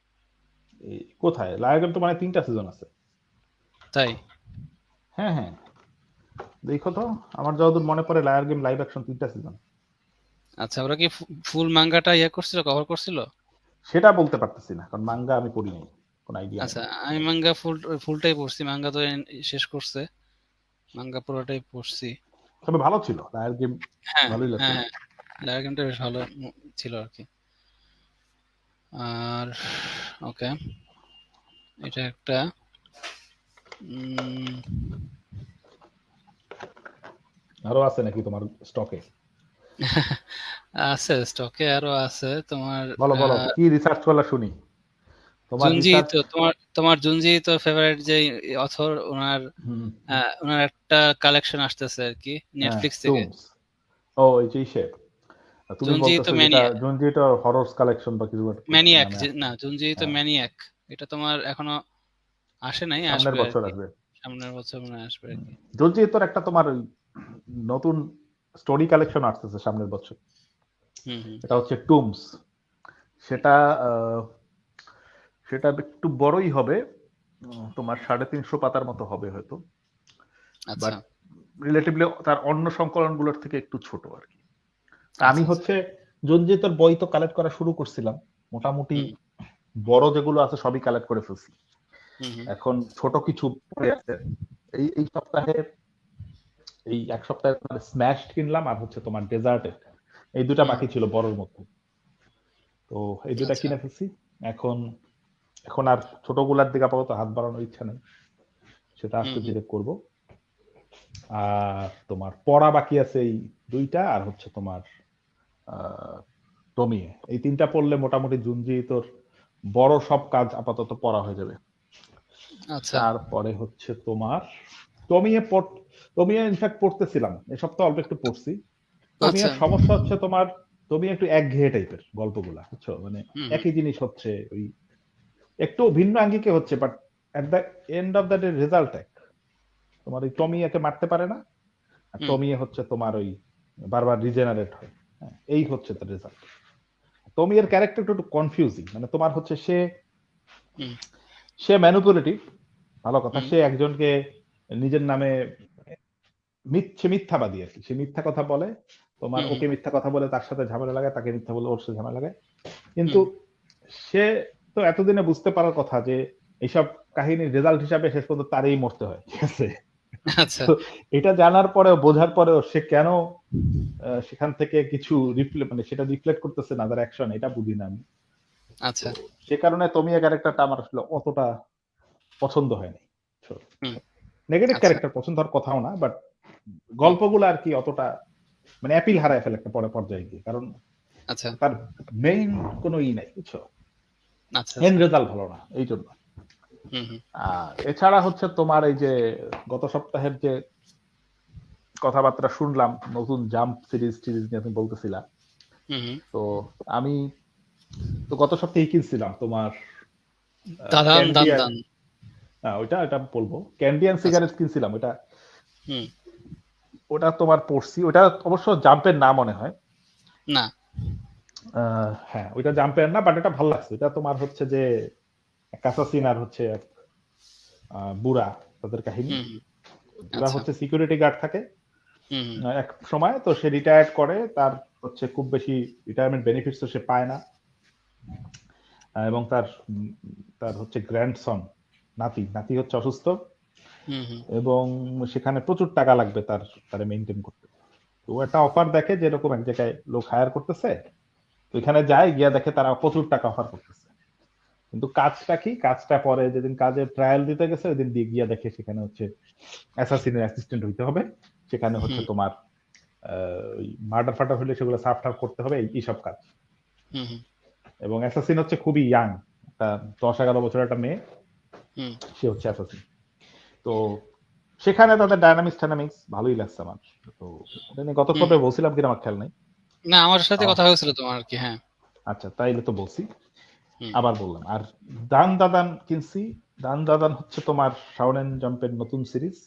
কোথায় লায়ার তো মানে 3টা সিজন আছে। তাই? হ্যাঁ হ্যাঁ, দেখো তো, আমার যতদূর মনে পড়ে লায়ার গেম লাইভ অ্যাকশন 3টা সিজন। আচ্ছা ওরা কি ফুল মাঙ্গাটা করছিল, কভার করছিল? সেটা বলতে পারতেছি না, কারণ মাঙ্গা আমি পড়ি নাই, কোনো আইডিয়া নেই। আচ্ছা আমি মাঙ্গা ফুলটাই পড়ছি, মাঙ্গা তো শেষ করছে, মাঙ্গা পুরোটাই পড়ছি। তবে ভালো ছিল লায়ার গেম, হ্যাঁ ভালোই হ্যাঁ লাগছিল। হ্যাঁ লায়ার গেমটা বেশ ভালো ছিল আর কি। আর ওকে, এটা একটা উম, আরো আছে নাকি তোমার স্টকে? আছে স্টকে, আরো আছে তোমার বলো বলো, কি রিসার্চ করলা শুনি তোমার জুনজি রিসার্চ। তো তোমার জুনজি তো ফেভারিট যে অথর, ওনার হুম, ওনার একটা কালেকশন আসতেছে আর কি হ্যাঁ, নেটফ্লিক্স থেকে। টুমস। ও এই যে ইসে, তুমি জুনজি তো বলতেছো যেটা ম্যানিয়াক, জুনজিটা হরর কালেকশন বা কিছু একটা ম্যানিয়াক নামে না আসছে। জুনজি তো হ্যাঁ, ম্যানিয়াক, এটা তোমার এখনো আসে নাই, সামনের আসবে আর বছর কি, আসবে। সামনের বছর মনে হয় আসবে আর কি। জুনজি তোর একটা তোমার ওই নতুন স্টোরি কালেকশন আসতেছে সামনের বছর। হুম হুম এটা হচ্ছে টুমস। সেটা সেটা একটু বড়ই হবে, তোমার 350 পাতার মতো হবে হয়তো, আচ্ছা বাট রিলেটিভলি তার অন্য সংকলনগুলোর থেকে একটু ছোট আর কি। আমি আচ্ছা আচ্ছা হচ্ছে জঞ্জিতের বই তো কালেক্ট করা শুরু করছিলাম, মোটামুটি হুম বড় যেগুলো আছে সবই কালেক্ট করে ফেলছি। হুম হুম এখন ছোট কিছু পড়ে আছে। এই এই সপ্তাহে এই এক সপ্তাহে স্ম্যাশ কিনলাম আর হচ্ছে তোমার ডেজার্টের, এই দুটা বাকি ছিল বড়র মধ্যে। তো এই দুটা আচ্ছা। কিনে ফেলছি। এখন এখন আর ছোটগুলার দিকে আপাতত হাত বাড়ানোর ইচ্ছা নেই, সেটা আস্তে ধীরে করব। আর তোমার পড়া বাকি আছে এই দুইটা, আর হচ্ছে তোমার টমিয়ে, এই তিনটা পড়লে মোটামুটি জুনজি তোর বড় সব কাজ আপাতত পড়া হয়ে যাবে। আচ্ছা। তারপরে হচ্ছে তোমার টমিয়ে ইনফ্যাক্ট পড়তেছিলাম, এই সপ্তাহে অল্প একটু পড়ছি। টমিয়ার আচ্ছা। সমস্যা হচ্ছে তোমার টমিয়া একটু একঘেয়ে টাইপের গল্পগুলা, বুঝছো, মানে একই জিনিস হচ্ছে, ওই একটু ভিন্ন আঙ্গিকে হচ্ছে, but at the end of the day result এক। তোমার ওই টমিয়াকে মারতে পারে না, আর টমিয়া হচ্ছে তোমার ওই বারবার রিজেনারেট হয়, হ্যাঁ, এই হচ্ছে তার রেজাল্ট। টমিয়ার ক্যারেক্টার একটু কনফিউজিং, মানে তোমার হচ্ছে সে ম্যানিপুলেটিভ, ভালো কথা, সে একজনকে নিজের নামে মিথ্যাবাদী আর কি, সে মিথ্যা কথা বলে, তোমার ওকে মিথ্যা কথা বলে তার সাথে ঝামেলা লাগায়, তাকে মিথ্যা বলে ওর সাথে ঝামেলা লাগায়। কিন্তু সে তো এতদিনে বুঝতে পারার কথা যে এইসব কাহিনীর রেজাল্ট হিসাবে শেষ পর্যন্ত তারই মরতে হয়, ঠিক আছে। আচ্ছা। তো এটা জানার পরেও, বোঝার পরেও সে কেন সেখান থেকে কিছু মানে সেটা রিফ্লেক্ট করতেছে না তার অ্যাকশন, এটা বুঝি না আমি। আচ্ছা। সে কারণে তোমিয়া ক্যারেক্টারটা আমার আসলে অতটা পছন্দ হয়নি। নেগেটিভ ক্যারেক্টার পছন্দ হওয়ার কথাও না, বাট গল্পগুলো আর কি অতটা মানে অ্যাপিল হারায় ফেলে একটা পরে পর্যায়ে গিয়ে, কারণ আচ্ছা। তার মেইন কোনো নাই, বুঝছো, আচ্ছা। এন্ড রেজাল্ট ভালো না, এই জন্য। আর এছাড়া হচ্ছে তোমার এই যে গত সপ্তাহের যে কথাবার্তা শুনলাম, নতুন জাম্প সিরিজ নিয়ে তুমি বলতেছিলা, তো আমি তো গত সপ্তাহে কিনছিলাম তোমার ওইটা বলবো, ক্যান্ডিয়ান সিগারেট কিনছিলাম, ওটা তোমার পড়ছি, ওটা অবশ্য জাম্পের না মনে হয় না, হ্যাঁ ওইটা জাম্পের না, বাট এটা ভালো লাগছে। এটা তোমার হচ্ছে যে অ্যাসাসিন আর হচ্ছে বুড়া, তাদের কাহিনী। বুড়া হচ্ছে সিকিউরিটি গার্ড থাকে এক সময়, তো সে রিটায়ার্ড করে, তার হচ্ছে খুব বেশি রিটায়ারমেন্ট বেনিফিটস তো সে পায় না, এবং তার হচ্ছে গ্র্যান্ডসন, নাতি হচ্ছে অসুস্থ, এবং সেখানে প্রচুর টাকা লাগবে তার মেইনটেইন করতে। তো একটা অফার দেখে যে এরকম এক জায়গায় লোক হায়ার করতেছে, ওইখানে যায়, গিয়া দেখে তারা প্রচুর টাকা অফার করতেছে, কিন্তু কাজটা কি, কাজটা পরে যেদিন কাজের ট্রায়াল দিতে গেছে ওই দিন দিয়ে গিয়া দেখে সেখানে হচ্ছে অ্যাসাসিনের অ্যাসিস্ট্যান্ট হইতে হবে, সেখানে হচ্ছে তোমার ওই মার্ডার ফাটার হলে সেগুলো সাফ টাফ করতে হবে, এইসব কাজ। এবং অ্যাসাসিন হচ্ছে খুবই ইয়াং, একটা 10-11 বছরের একটা মেয়ে, সে হচ্ছে অ্যাসাসিন। তো সেখানে তাদের ডায়নামিক্স ভালোই লাগছে আমার। তো এটা নিয়ে গত সপ্তাহে বলছিলাম কিনা আমার খেয়াল নাই, না আমার সাথে কথা হয়েছিল তোমার আর কি। হ্যাঁ, আচ্ছা, তাইলে তো বলছি, আবার বললাম। আর দান দাদান কিনছি, দান দাদান হচ্ছে তোমার শাওনেন জাম্পের নতুন সিরিজ।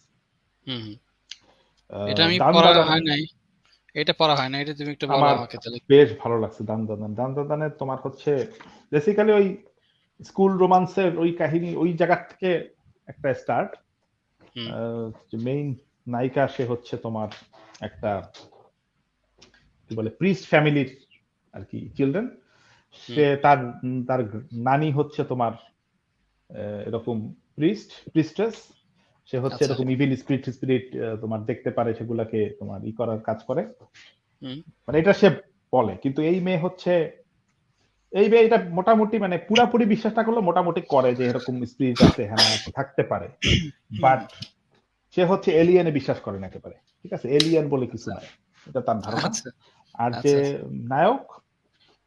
এটা আমি পড়া হয় নাই, এটা পড়া হয় না, এটা তুমি একটু বলো আমাকে তাহলে। বেশ ভালো লাগছে দান দাদানের তোমার হচ্ছে বেসিক্যালি ওই স্কুল রোমান্সের ওই কাহিনী, ওই জায়গা থেকে একটা স্টার্ট। মেইন নায়িকা সে হচ্ছে তোমার একটা কি বলে প্রিস্ট ফ্যামিলির আর কি চিলড্রেন। সে তার নানি হচ্ছে তোমার এরকম প্রিস্টেস, সে হচ্ছে এরকম ইভিল স্পিরিট তোমার দেখতে পারে, সেগুলাকে তোমার করার কাজ করে, মানে এটা সে বলে। কিন্তু এই মেয়ে এটা মোটামুটি মানে পুরাপুরি বিশ্বাস না করলে মোটামুটি করে যে এরকম স্পিরিট আছে, হ্যাঁ থাকতে পারে, বাট সে হচ্ছে এলিয়েনে বিশ্বাস করে না একেবারে, ঠিক আছে, এলিয়েন বলে কিছু নাই, এটা তার ধারণা। আর যে নায়ক,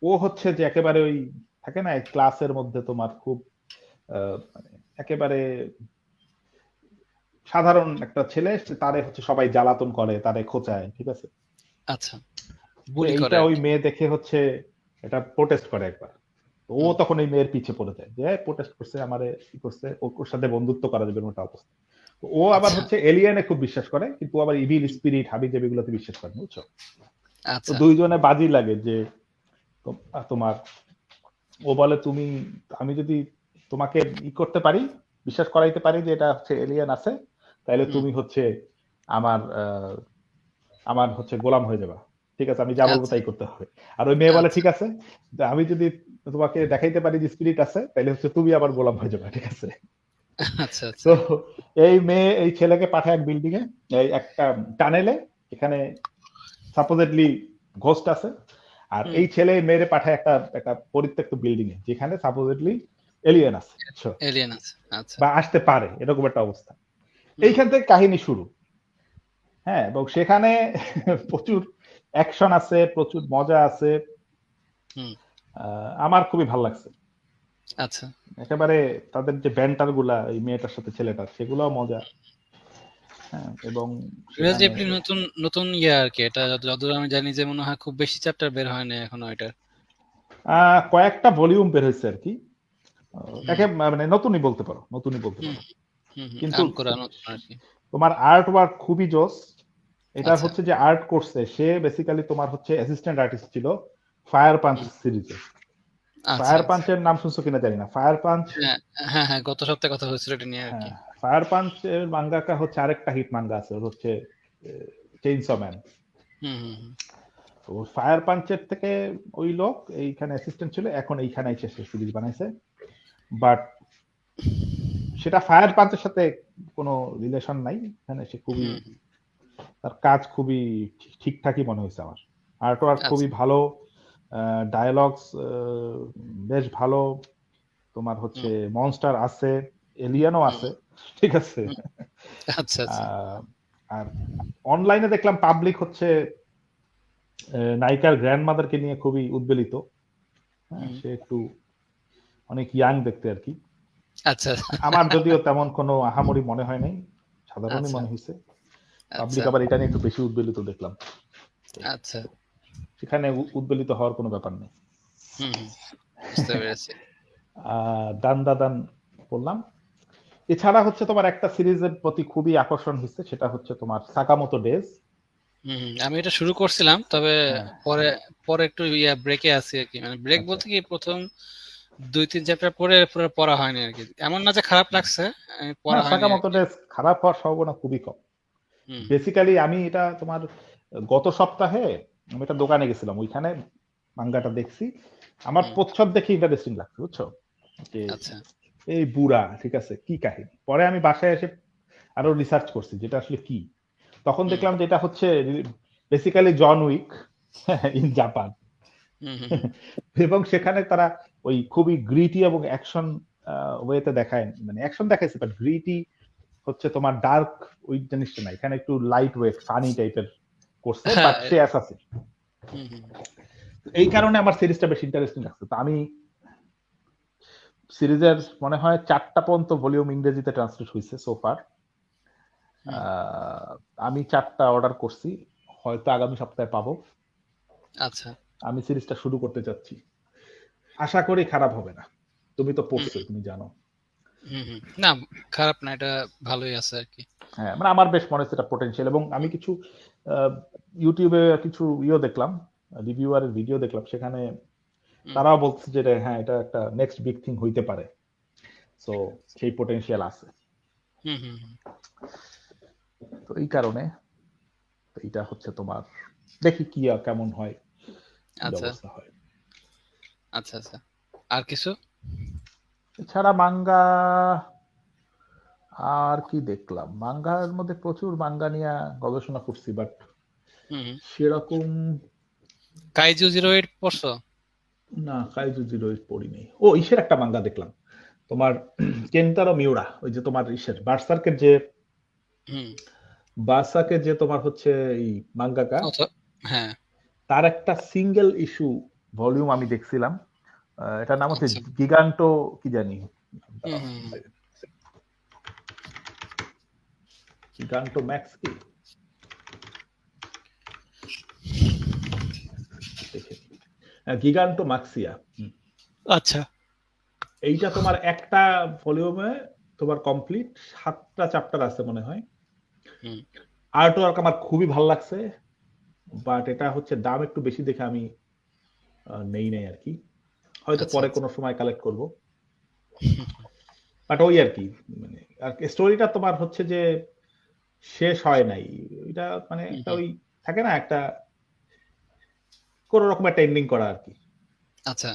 ও হচ্ছে যে একেবারে ওই থাকে না ক্লাসের মধ্যে তোমার খুব মানে একেবারে সাধারণ একটা ছেলে, তারে হচ্ছে সবাই জ্বালাতন করে, তারে খোঁচায়, ঠিক আছে। আচ্ছা, এইটা ওই মেয়ে দেখে হচ্ছে এটা প্রোটেস্ট করে একবার, ও তখন এই মেয়ের পিছে পড়ে যায় যে প্রোটেস্ট করছে, আমারে কি করছে, ওর সাথে বন্ধুত্ব করা যাবে ওটা অবস্থা। ও আবার হচ্ছে এলিয়েনে খুব বিশ্বাস করে, কিন্তু আবার ইভিল স্পিরিট হাবিজাবি এগুলোতে বিশ্বাস করে, বুঝছো। তো দুইজনে বাজি লাগে যে তোমার, ও বলে আমি যদি তোমাকে করতে পারি, বিশ্বাস করাইতে পারি যে এটা হচ্ছে এলিয়েন আছে, তাহলে তুমি হচ্ছে আমার হচ্ছে গোলাম হয়ে যাবা, ঠিক আছে, আমি যা বলবো তাই করতে হবে। আর ওই মেয়ে বলে ঠিক আছে, আমি যদি তোমাকে দেখাইতে পারি যে স্পিরিট আছে, তাহলে হচ্ছে তুমি আবার গোলাম হয়ে যাবে, ঠিক আছে। আচ্ছা আচ্ছা তো এই মেয়ে এই ছেলেকে পাঠায় এক বিল্ডিং এ, এই একটা টানেলে, এখানে সাপোজেডলি ঘোস্ট আছে, আর হুম এই ছেলে এই মেয়েরে পাঠায় একটা একটা পরিত্যক্ত বিল্ডিং এ যেখানে সাপোজেডলি এলিয়েন আছে, বুঝছো? এলিয়েন আছে আচ্ছা বা আসতে পারে এরকম একটা অবস্থা। হুম এইখান থেকে কাহিনী শুরু। হ্যাঁ, এবং সেখানে প্রচুর অ্যাকশন আছে, প্রচুর মজা আছে। হুম আমার খুবই ভালো লাগছে। আচ্ছা একেবারে তাদের যে ব্যান্টার গুলা এই মেয়েটার সাথে ছেলেটার, সেগুলোও মজা। হ্যাঁ, এবং রিয়াজ সেখানে রিপ্লি নতুন নতুন আর কি, এটা যতদূর আমি জানি যে মনে হয় খুব বেশি চ্যাপ্টার বের হয়নি এখনো এটার। কয়েকটা ভলিউম বের হয়েছে আর কি। হুম একে মানে নতুনই বলতে পারো, নতুনই বলতে হুম পারো। হুম হুম, কিন্তু আনকোরা নতুন আর কি। তোমার আর্ট ওয়ার্ক খুবই জোস। এটা আচ্ছা হচ্ছে যে আর্ট করছে সে বেসিক্যালি তোমার হচ্ছে অ্যাসিস্ট্যান্ট আর্টিস্ট ছিল ফায়ার পাঞ্চ হুম, সিরিজে। আচ্ছা ফায়ার আচ্ছা পাঞ্চের নাম শুনছো কিনা জানি না। ফায়ার পাঞ্চ, হ্যাঁ হ্যাঁ হ্যাঁ, গত সপ্তাহে কথা হয়েছিল এটা নিয়ে আর কি। হ্যাঁ, ফায়ার পাঞ্চের মাঙ্গাকা হচ্ছে আরেকটা হিট মাঙ্গা আছে, ওর হচ্ছে চেইনস ম্যান। হুম হুম হুম, তো ফায়ার পাঞ্চের থেকে ওই লোক এইখানে অ্যাসিস্ট্যান্ট ছিল, এখন এইখানে এসে সে সিরিজ বানাইছে। বাট সেটা ফায়ার পাঞ্চের সাথে কোনো রিলেশন নাই, এখানে সে খুবই, হুম, তার কাজ খুবই ঠিকঠাকই মনে হয়েছে আমার। আর্ট ওয়ার্ক আচ্ছা খুবই ভালো, ডায়ালগস বেশ ভালো। তোমার হচ্ছে হুম মনস্টার আছে, এলিয়ানও হুম আছে, ঠিক আছে। হুম, আচ্ছা আচ্ছা আহ, আর অনলাইনে দেখলাম পাবলিক হচ্ছে নায়িকার গ্র্যান্ডমাদারকে নিয়ে খুবই উদ্বেলিত। হ্যাঁ, হুম, সে একটু অনেক ইয়াং দেখতে আর কি। আচ্ছা আমার যদিও তেমন কোনো আহামরি মনে হয় নাই, সাধারণই আচ্ছা মনে হয়েছে। পাবলিক আচ্ছা আবার এটা নিয়ে একটু বেশি উদ্বেলিত দেখলাম। আচ্ছা সেখানে উদ্বেলিত হওয়ার কোনো ব্যাপার নেই। হুম হুম, বুঝতে পেরেছি। দান দাদান বললাম। এছাড়া হচ্ছে তোমার একটা সিরিজের প্রতি খুবই আকর্ষণ হচ্ছে, সেটা হচ্ছে তোমার সাকামোতো ডেজ। হুম হুম, আমি এটা শুরু করছিলাম, তবে হ্যাঁ, পরে পরে একটু ব্রেকে আছি আর কি। মানে ব্রেক আচ্ছা। বলতে কি, প্রথম 2-3 চ্যাপ্টার পরে পুরো পড়া হয়নি আর কি। এমন না যে খারাপ লাগছে, আমি না, পড়া হয়নি আর সাকামোতো কি। ডেজ খারাপ হওয়ার সম্ভাবনা খুবই কম। হুম বেসিক্যালি আমি এটা তোমার গত সপ্তাহে আমি একটা দোকানে গেছিলাম, ওইখানে মাঙ্গাটা দেখছি। আমার হুম, প্রচ্ছদ দেখে ইন্টারেস্টিং লাগছে, বুঝছো? যে আচ্ছা এই বুড়া, ঠিক আছে, কি কাহিনী। পরে আমি বাসায় এসে আরো রিসার্চ করছি যেটা আসলে কি। তখন হুম দেখলাম যে এটা হচ্ছে basically John Wick in Japan. হুম হুম হুম, এবং সেখানে তারা ওই খুবই গ্রিটি এবং অ্যাকশন ওয়েতে দেখায়, মানে অ্যাকশন দেখাইছে, বাট গ্রিটি হচ্ছে তোমার ডার্ক ওই জিনিসটা না, এখানে একটু লাইট ওয়েট ফানি টাইপের করছে, হ্যাঁ বাট সে অ্যাসাসিন। হুম হুম এই কারণে আমার সিরিজটা বেশ ইন্টারেস্টিং লাগছে। তো আমি সিরিজের মনে হয় 4টা পর্যন্ত ভলিউম ইংরেজিতে ট্রান্সলেট হয়েছে সোফার। হুম, আমি 4টা অর্ডার করছি, হয়তো আগামী সপ্তাহে পাবো। আচ্ছা আমি সিরিজটা শুরু করতে চাচ্ছি, আশা করি খারাপ হবে না। তুমি তো হুম পড়ছো, তুমি জানো। হুম হুম, না খারাপ না, এটা ভালোই আছে আর কি। হ্যাঁ, মানে আমার বেশ মনে হচ্ছে এটা পোটেনশিয়াল। এবং আমি কিছু ইউটিউবে কিছু দেখলাম, রিভিউয়ারের ভিডিও দেখলাম, সেখানে হুম তারাও বলছে যে হ্যাঁ, এটা একটা নেক্সট বিগ থিং হইতে পারে। সো সেই পোটেনশিয়াল আছে। হুম হুম হুম, তো এই কারণে এটা হচ্ছে তোমার, দেখি কি কেমন হয়, কি আচ্ছা ব্যবস্থা হয়। আচ্ছা আচ্ছা, আর কিছু? এছাড়া মাঙ্গা আর কি দেখলাম, মাঙ্গার মধ্যে প্রচুর মাঙ্গা নিয়ে গবেষণা করছি, বাট হুম হুম, সেরকম কাইজু 08 পড়ছো? না, কাইজু জিরো পড়িনি। ও, ইসের একটা মাঙ্গা দেখলাম তোমার, কেন্টারো মিউরা, ওই যে তোমার ইসের হুম, বার্সাকের যে তোমার হচ্ছে এই মাঙ্গাকা, হ্যাঁ তার একটা সিঙ্গেল ইস্যু ভলিউম আমি দেখছিলাম। এটার নাম হচ্ছে আচ্ছা গিগান্টো কি জানি, হুম হুম হুম, গিগান্টো ম্যাক্স কি দেখে, গিগান্টো মাক্সিয়া। আচ্ছা এইটা তোমার একটা ভলিউমে তোমার কমপ্লিট 7টা চ্যাপ্টার আছে মনে হয়। হুম, আর্ট ওয়ার্ক আমার খুবই ভালো লাগছে, বাট এটা হচ্ছে দাম একটু বেশি দেখে আমি নেই নাই আর কি। হয়তো আচ্ছা পরে আচ্ছা, কোনো সময় কালেক্ট করব। বাট ওই আর কি, মানে আর স্টোরিটা তোমার হচ্ছে যে শেষ হয় নাই। এটা মানে হুম একটা হুম, ওই থাকে না, একটা কোন রকম একটা এন্ডিং করা আর কি। আচ্ছা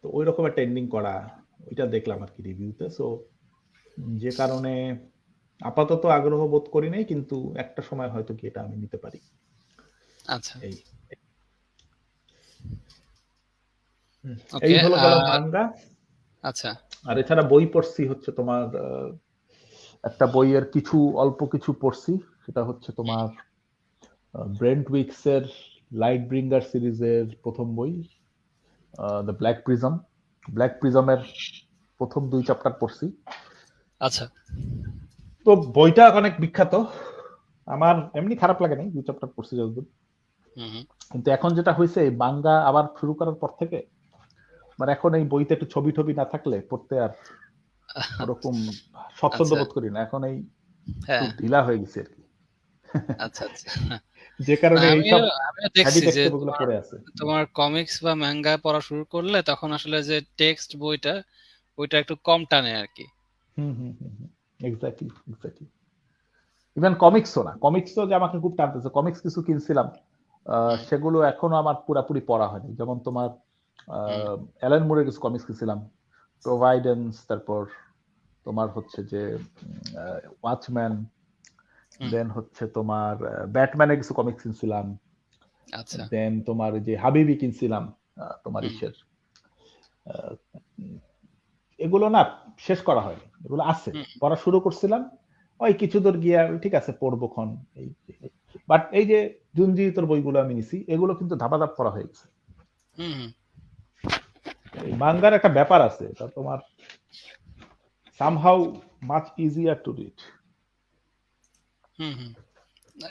তো ওই রকম একটা এন্ডিং করা, ওইটা দেখলাম আর কি রিভিউতে। সো যে কারণে আপাতত আগ্রহ বোধ করি নাই, কিন্তু একটা সময় হয়তো কি এটা আমি নিতে পারি। আচ্ছা, এই এই ওকে। হলো গেল মাঙ্গা। আচ্ছা, আর এছাড়া বই পড়ছি হচ্ছে তোমার একটা বইয়ের অল্প কিছু পড়ছি, সেটা হচ্ছে তোমার ব্রেন্ট উইকসের লাইট ব্রিঙ্গার সিরিজের প্রথম বই, দ্য ব্ল্যাক প্রিজমের প্রথম 2 চ্যাপ্টার পড়ছি। আচ্ছা, তো বইটা অনেক বিখ্যাত, আমার এমনি খারাপ লাগে নাই 2 চ্যাপ্টার পড়ছি যতদূর। কিন্তু এখন যেটা হয়েছে, এই মাঙ্গা আবার শুরু করার পর থেকে মানে এখন এই বইতে একটু ছবি টবি না থাকলে পড়তে আর ওরকম স্বচ্ছন্দ আচ্ছা, বোধ করি না, এখন এই একটু হ্যাঁ, ঢিলা হয়ে গেছে আর কি। আচ্ছা, আচ্ছা। যে কারণে আমিও এইসব আমিও হেভি দেখছি যে টেক্সট বইগুলো পড়ে আছে। তোমার কমিক্স বা ম্যাঙ্গা পড়া শুরু করলে তখন আসলে যে টেক্সট বইটা ওইটা একটু কম টানে আর কি। এক্স্যাক্টলি। ইভেন কমিক্সও না, কমিক্সও যে আমাকে খুব টানতেছে, কমিক্স কিছু কিনছিলাম, সেগুলো এখনো আমার পুরাপুরি পড়া হয়নি। যেমন তোমার অ্যালান মুরের কিছু কমিক্স কিনছিলাম, প্রোভাইডেন্স, তারপর তোমার হচ্ছে যে ওয়াচম্যান, দেন হচ্ছে তোমার ব্যাটম্যানের কিছু কমিক্স কিনছিলাম, আচ্ছা, দেন তোমার যে হাবিবি কিনছিলাম তোমার ইসের, এগুলো না শেষ করা হয়নি, এগুলো আছে, পড়া শুরু করছিলাম, ওই কিছু দূর গিয়া ঠিক আছে পড়বো খন। বাট এই যে জুনজি তোর বইগুলো আমি নিছি, এগুলো কিন্তু ধাপাধাপ পড়া হয়ে গেছে। এই মাঙ্গার একটা ব্যাপার আছে, এটা তোমার somehow much easier to read.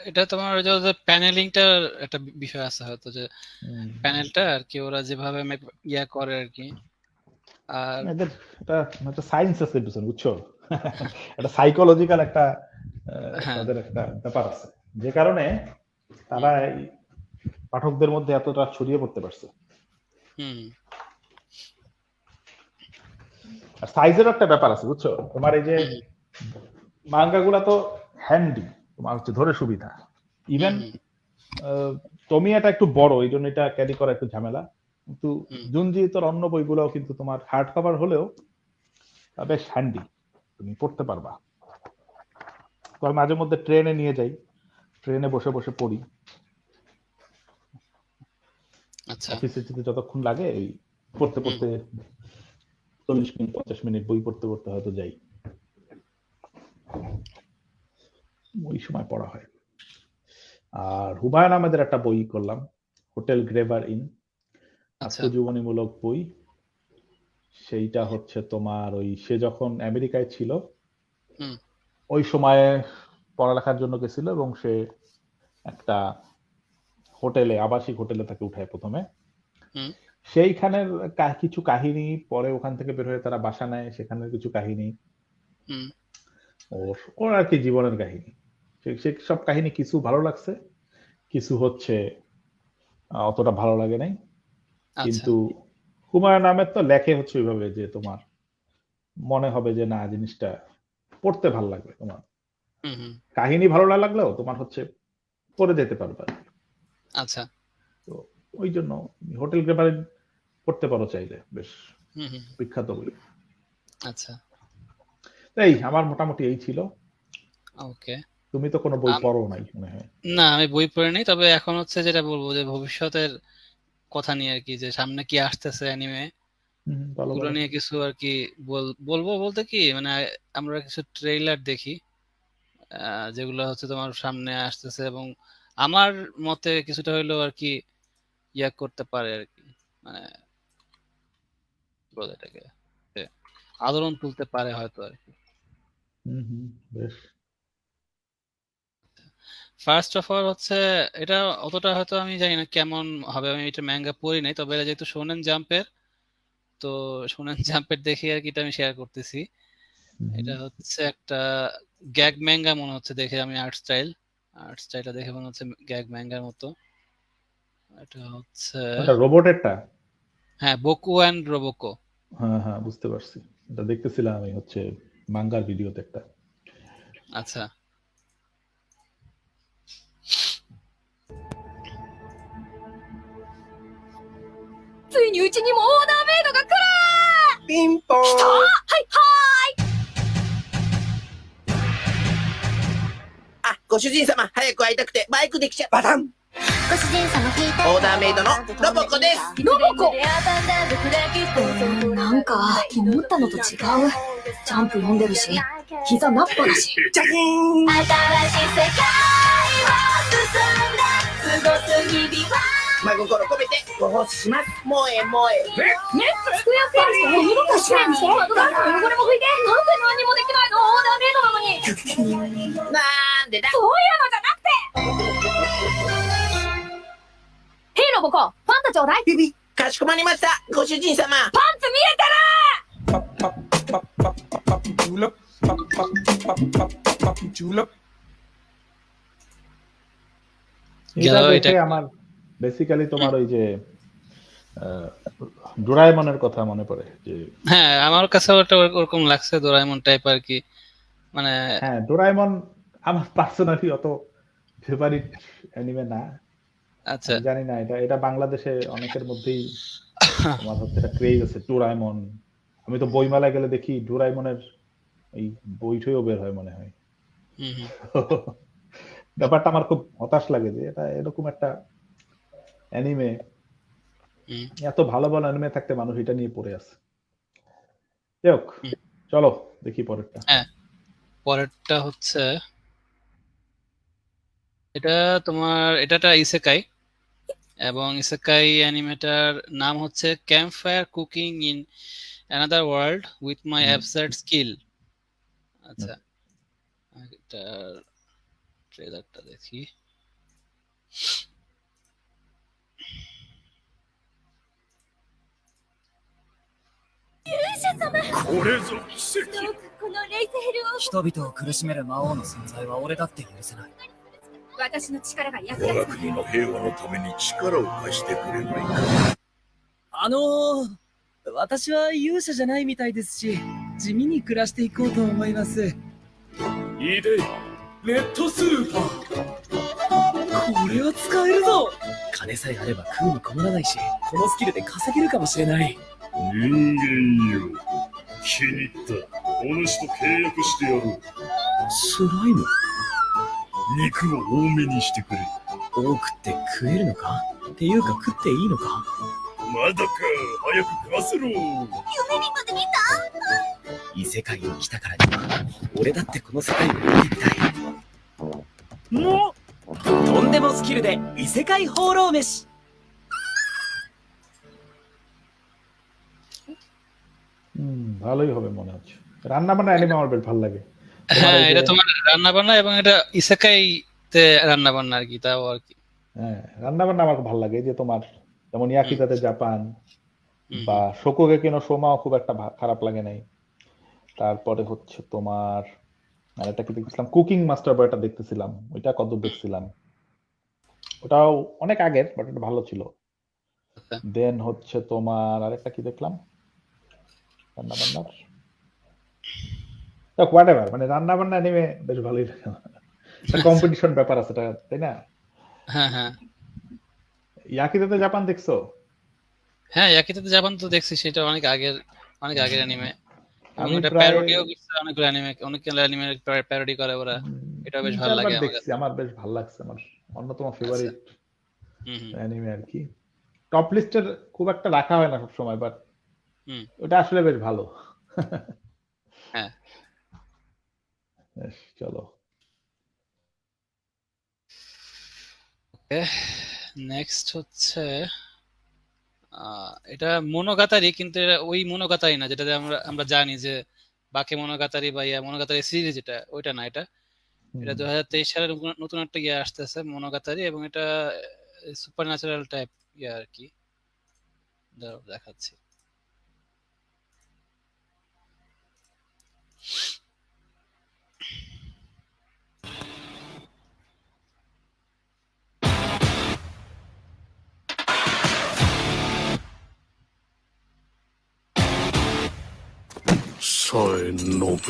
এটা তোমার ওই যে প্যানেলিংটার একটা বিষয় আছে হয়তো, যে প্যানেলটা আর কি ওরা যেভাবে ইয়া করে আর কি। আর এদের একটা সায়েন্স আছে পিছনে, বুঝছো? একটা সাইকোলজিক্যাল একটা তাদের একটা ব্যাপার আছে, যে কারণে তারা এই পাঠকদের মধ্যে এতটা ছড়িয়ে পড়তে পারছে। আর সাইজের একটা ব্যাপার আছে, বুঝছো? তোমার এই যে মাঙ্গাগুলা তো হ্যান্ডি, তোমার হচ্ছে ধরে সুবিধা। ইভেন তুমি এটা একটু বড়, এই জন্য এটা ক্যারি করা একটু ঝামেলা, কিন্তু জুনজি তোর অন্য বইগুলোও কিন্তু তোমার হার্ড কভার হলেও বেশ হ্যান্ডি, তুমি পড়তে পারবা। তো আমি মাঝে মধ্যে ট্রেনে নিয়ে যাই, ট্রেনে বসে বসে পড়ি, অফিসে যেতে যতক্ষণ লাগে এই পড়তে পড়তে 40 মিনিট 50 মিনিট বই পড়তে পড়তে হয়তো যাই, ওই সময় পড়া হয়। আর হুমায়ুন আহমেদের একটা বই করলাম, হোটেল গ্রেভার ইন, আত্মজীবনীমূলক বই। সেইটা হচ্ছে তোমার ওই সে যখন আমেরিকায় ছিল ওই সময়ে পড়ালেখার জন্য গেছিল, এবং সে একটা হোটেলে, আবাসিক হোটেলে তাকে উঠায় প্রথমে, সেইখানের কিছু কাহিনী, পরে ওখান থেকে বের হয়ে তারা বাসা নেয়, সেখানের কিছু কাহিনী, ওর আর কি জীবনের কাহিনী। সে সব কাহিনী কিছু ভালো লাগছে, কিছু হচ্ছে অতটা ভালো লাগে নাই। কিন্তু হুমায়ুন আহমেদ তো লেখে হচ্ছে ওইভাবে যে তোমার মনে হবে যে না, জিনিসটা পড়তে ভালো লাগবে, তোমার কাহিনী ভালো না লাগলেও তোমার হচ্ছে পড়ে যেতে পারবে। আচ্ছা, তো ওই জন্য হোটেল গ্রেভার ইন পড়তে পারো চাইলে, বেশ বিখ্যাত বই। আচ্ছা, এই আমার মোটামুটি এই ছিল। ওকে, তুমি তো কোনো বই পড়ো নাই মনে হয়? না, আমি বই পড়িনি, তবে এখন হচ্ছে যেটা বলবো যে ভবিষ্যতের কথা নিয়ে আর কি, যে সামনে কি আসতেছে অ্যানিমে, ওগুলো নিয়ে কিছু আর কি বলবো। বলতে কি মানে আমরা কিছু ট্রেইলার দেখি যেগুলো হচ্ছে তোমার সামনে আসতেছে, এবং আমার মতে কিছুটা হইলেও আর কি ইয়া করতে পারে আর কি, মানে বলে এটাকে আলোড়ন তুলতে পারে হয়তো আর কি। বেশ। ফার্স্ট অফ অল হচ্ছে এটা অতটা হয়তো আমি জানি না কেমন হবে, আমি এটা ম্যাঙ্গা পড়ি নাই, তবে এটা যেহেতু শোনেন জাম্পের, তো শোনেন জাম্পের দেখে আর কি এটা আমি শেয়ার করতেছি। এটা হচ্ছে একটা গ্যাগ ম্যাঙ্গা মনে হচ্ছে দেখে, আমি আর্ট স্টাইলটা দেখে মনে হচ্ছে গ্যাগ ম্যাঙ্গার মতো। এটা হচ্ছে রোবটেরটা, হ্যাঁ, বোকু এন্ড রোবোকো। হ্যাঁ বুঝতে পারছি, এটা দেখতেছিলাম আমি হচ্ছে মাঙ্গার ভিডিওতে একটা। আচ্ছা,ついにうちにもオーダーメイドが来る。ピンポーン。はいはーい。ご主人様、早く会いたくてバイクできちゃバタン。ご主人様聞いた。オーダーメイドのロボコです。ロボコ。なんか思ったのと違う。ジャンプ読んでるし、膝ナッパだし。ジャキーン。新しい世界を進んで過ごす日々は。真心込めてご奉仕します。萌え萌え。ね、スクエアフェンスの耳としないにして、窓ガラスの汚れも拭いて、なんで何にもできないの？オーダーメイドなのに。なんでだ。そういうのじゃなくて。ヘイロボコ、パンタちょうだい。ビビ、かしこまりました。ご主人様。パンツ見えてる。এটা দেখে আমার বেসিক্যালি তোমার ওই যে ডোরাএমনের কথা মনে পড়ে যে হ্যাঁ আমার কাছে ওটা ওরকম লাগছে ডোরাএমন টাইপ আর কি মানে হ্যাঁ ডোরাএমন আমার পার্সোনালি অত ফেভারিট অ্যানিমে না আচ্ছা আমি জানি না এটা বাংলাদেশে অনেকের মধ্যেই তোমার হচ্ছে একটা ক্রেজ আছে ডোরাএমন আমি তো বইমেলায় গেলে দেখি ডোরাএমনের এই বইটাও বের হয় মনে হয় হুম হুম ব্যাপারটা আমার খুব হতাশ লাগে যে এটা এরকম একটা অ্যানিমে এত ভালো ভালো অ্যানিমে থাকতে মানুষ এটা নিয়ে পড়ে আছে যাই হোক চলো দেখি পরেরটা হ্যাঁ পরেরটা হচ্ছে এটা তোমার এটা ইসেকাই এবং ইসেকাই অ্যানিমেটার নাম হচ্ছে camp fire cooking in another world with my absurd skill আচ্ছা এটা ট্রেলারটা দেখিこれぞ奇跡。このレイセヘルを人々を苦しめる魔王の存在は俺だって許せない。私の力が役我立が国の平和のために力を貸してくれないか。私は勇者じゃないみたいですし、地味に暮らしていこうと思います。いいで、レッドスーパー。これは使えるぞ。金さえあれば食うに困らないし、このスキルで稼げるかもしれない。人間よ、気に入った。お主と契約してやろう。スライム肉を多めにしてくれ。多くって食えるのか？っていうか食っていいのか？まだか、早く食わせろ。夢にまで見た。異世界に来たからには、俺だってこの世界を見てみたい。もうとんでもスキルで異世界放浪飯。ভালোই হবে মনে হচ্ছে রান্না বান্না অ্যানিমে আমার বেশ ভালো লাগে হ্যাঁ এটা তোমার রান্না বান্না এবং এটা ইসেকাইতে রান্না বান্না আর কি তাও আর কি হ্যাঁ রান্না বান্না আমার খুব ভালো লাগে যে তোমার যেমন ইয়াকিতাতে জাপান বা শোকুগে কেন সোমাও খুব একটা খারাপ লাগে নাই তারপরে হচ্ছে তোমার আর একটা কি দেখছিলাম কুকিং মাস্টার বয়টা দেখতেছিলাম ওইটা কত দেখছিলাম ওটাও অনেক আগের বাট এটা ভালো ছিল দেন হচ্ছে তোমার আরেকটা কি দেখলাম রান্না বান্নার তো হোয়াটএভার মানে রান্না বান্না অ্যানিমে বেশ ভালোই লাগে একটা কম্পিটিশন ব্যাপার আছে তাই না হ্যাঁ হ্যাঁ ইয়াকিতাতে জাপান দেখছো হ্যাঁ ইয়াকিতাতে জাপান তো দেখছি সেটা অনেক আগের অ্যানিমে আমি এটা প্যারোডিও করছে অনেকগুলো অ্যানিমে প্যারোডি করে ওরা এটা বেশ ভালো লাগে আমার বেশ ভালো লাগছে আমার অন্যতম ফেভারিট অ্যানিমে আর কি টপ লিস্টের খুব একটা রাখা হয় না সব সময় বাট ওটা আসলে বেশ ভালো হ্যাঁ চলো ওকে নেক্সট হচ্ছে এটা মোনোগাতারি কিন্তু ওই মোনোগাতারি না যেটা আমরা জানি যে বাকি মোনোগাতারি বা মোনোগাতারি সিরিজ যেটা ওইটা না এটা 2023 সালে নতুন একটা আসতেছে মোনোগাতারি এবং এটা সুপার ন্যাচারাল টাইপ আর কি দেখাচ্ছিさえのべ。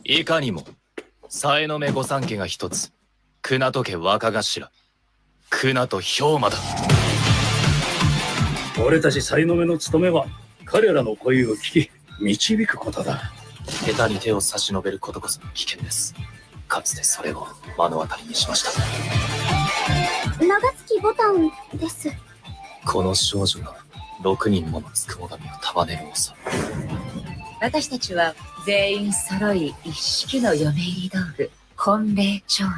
いかにも、さえの目御三家が一つ、船戸家若頭、船戸兵馬だ。俺たち才の目の務めは彼らの声を聞き導くことだ。下手に手を差し伸べることこそ危険です。かつてそれを目の当たりにしました。長月ボタンです。この少女が6人ものつくも神を束ねるのさ。私たちは全員揃い一式の嫁入り道具、婚礼調度。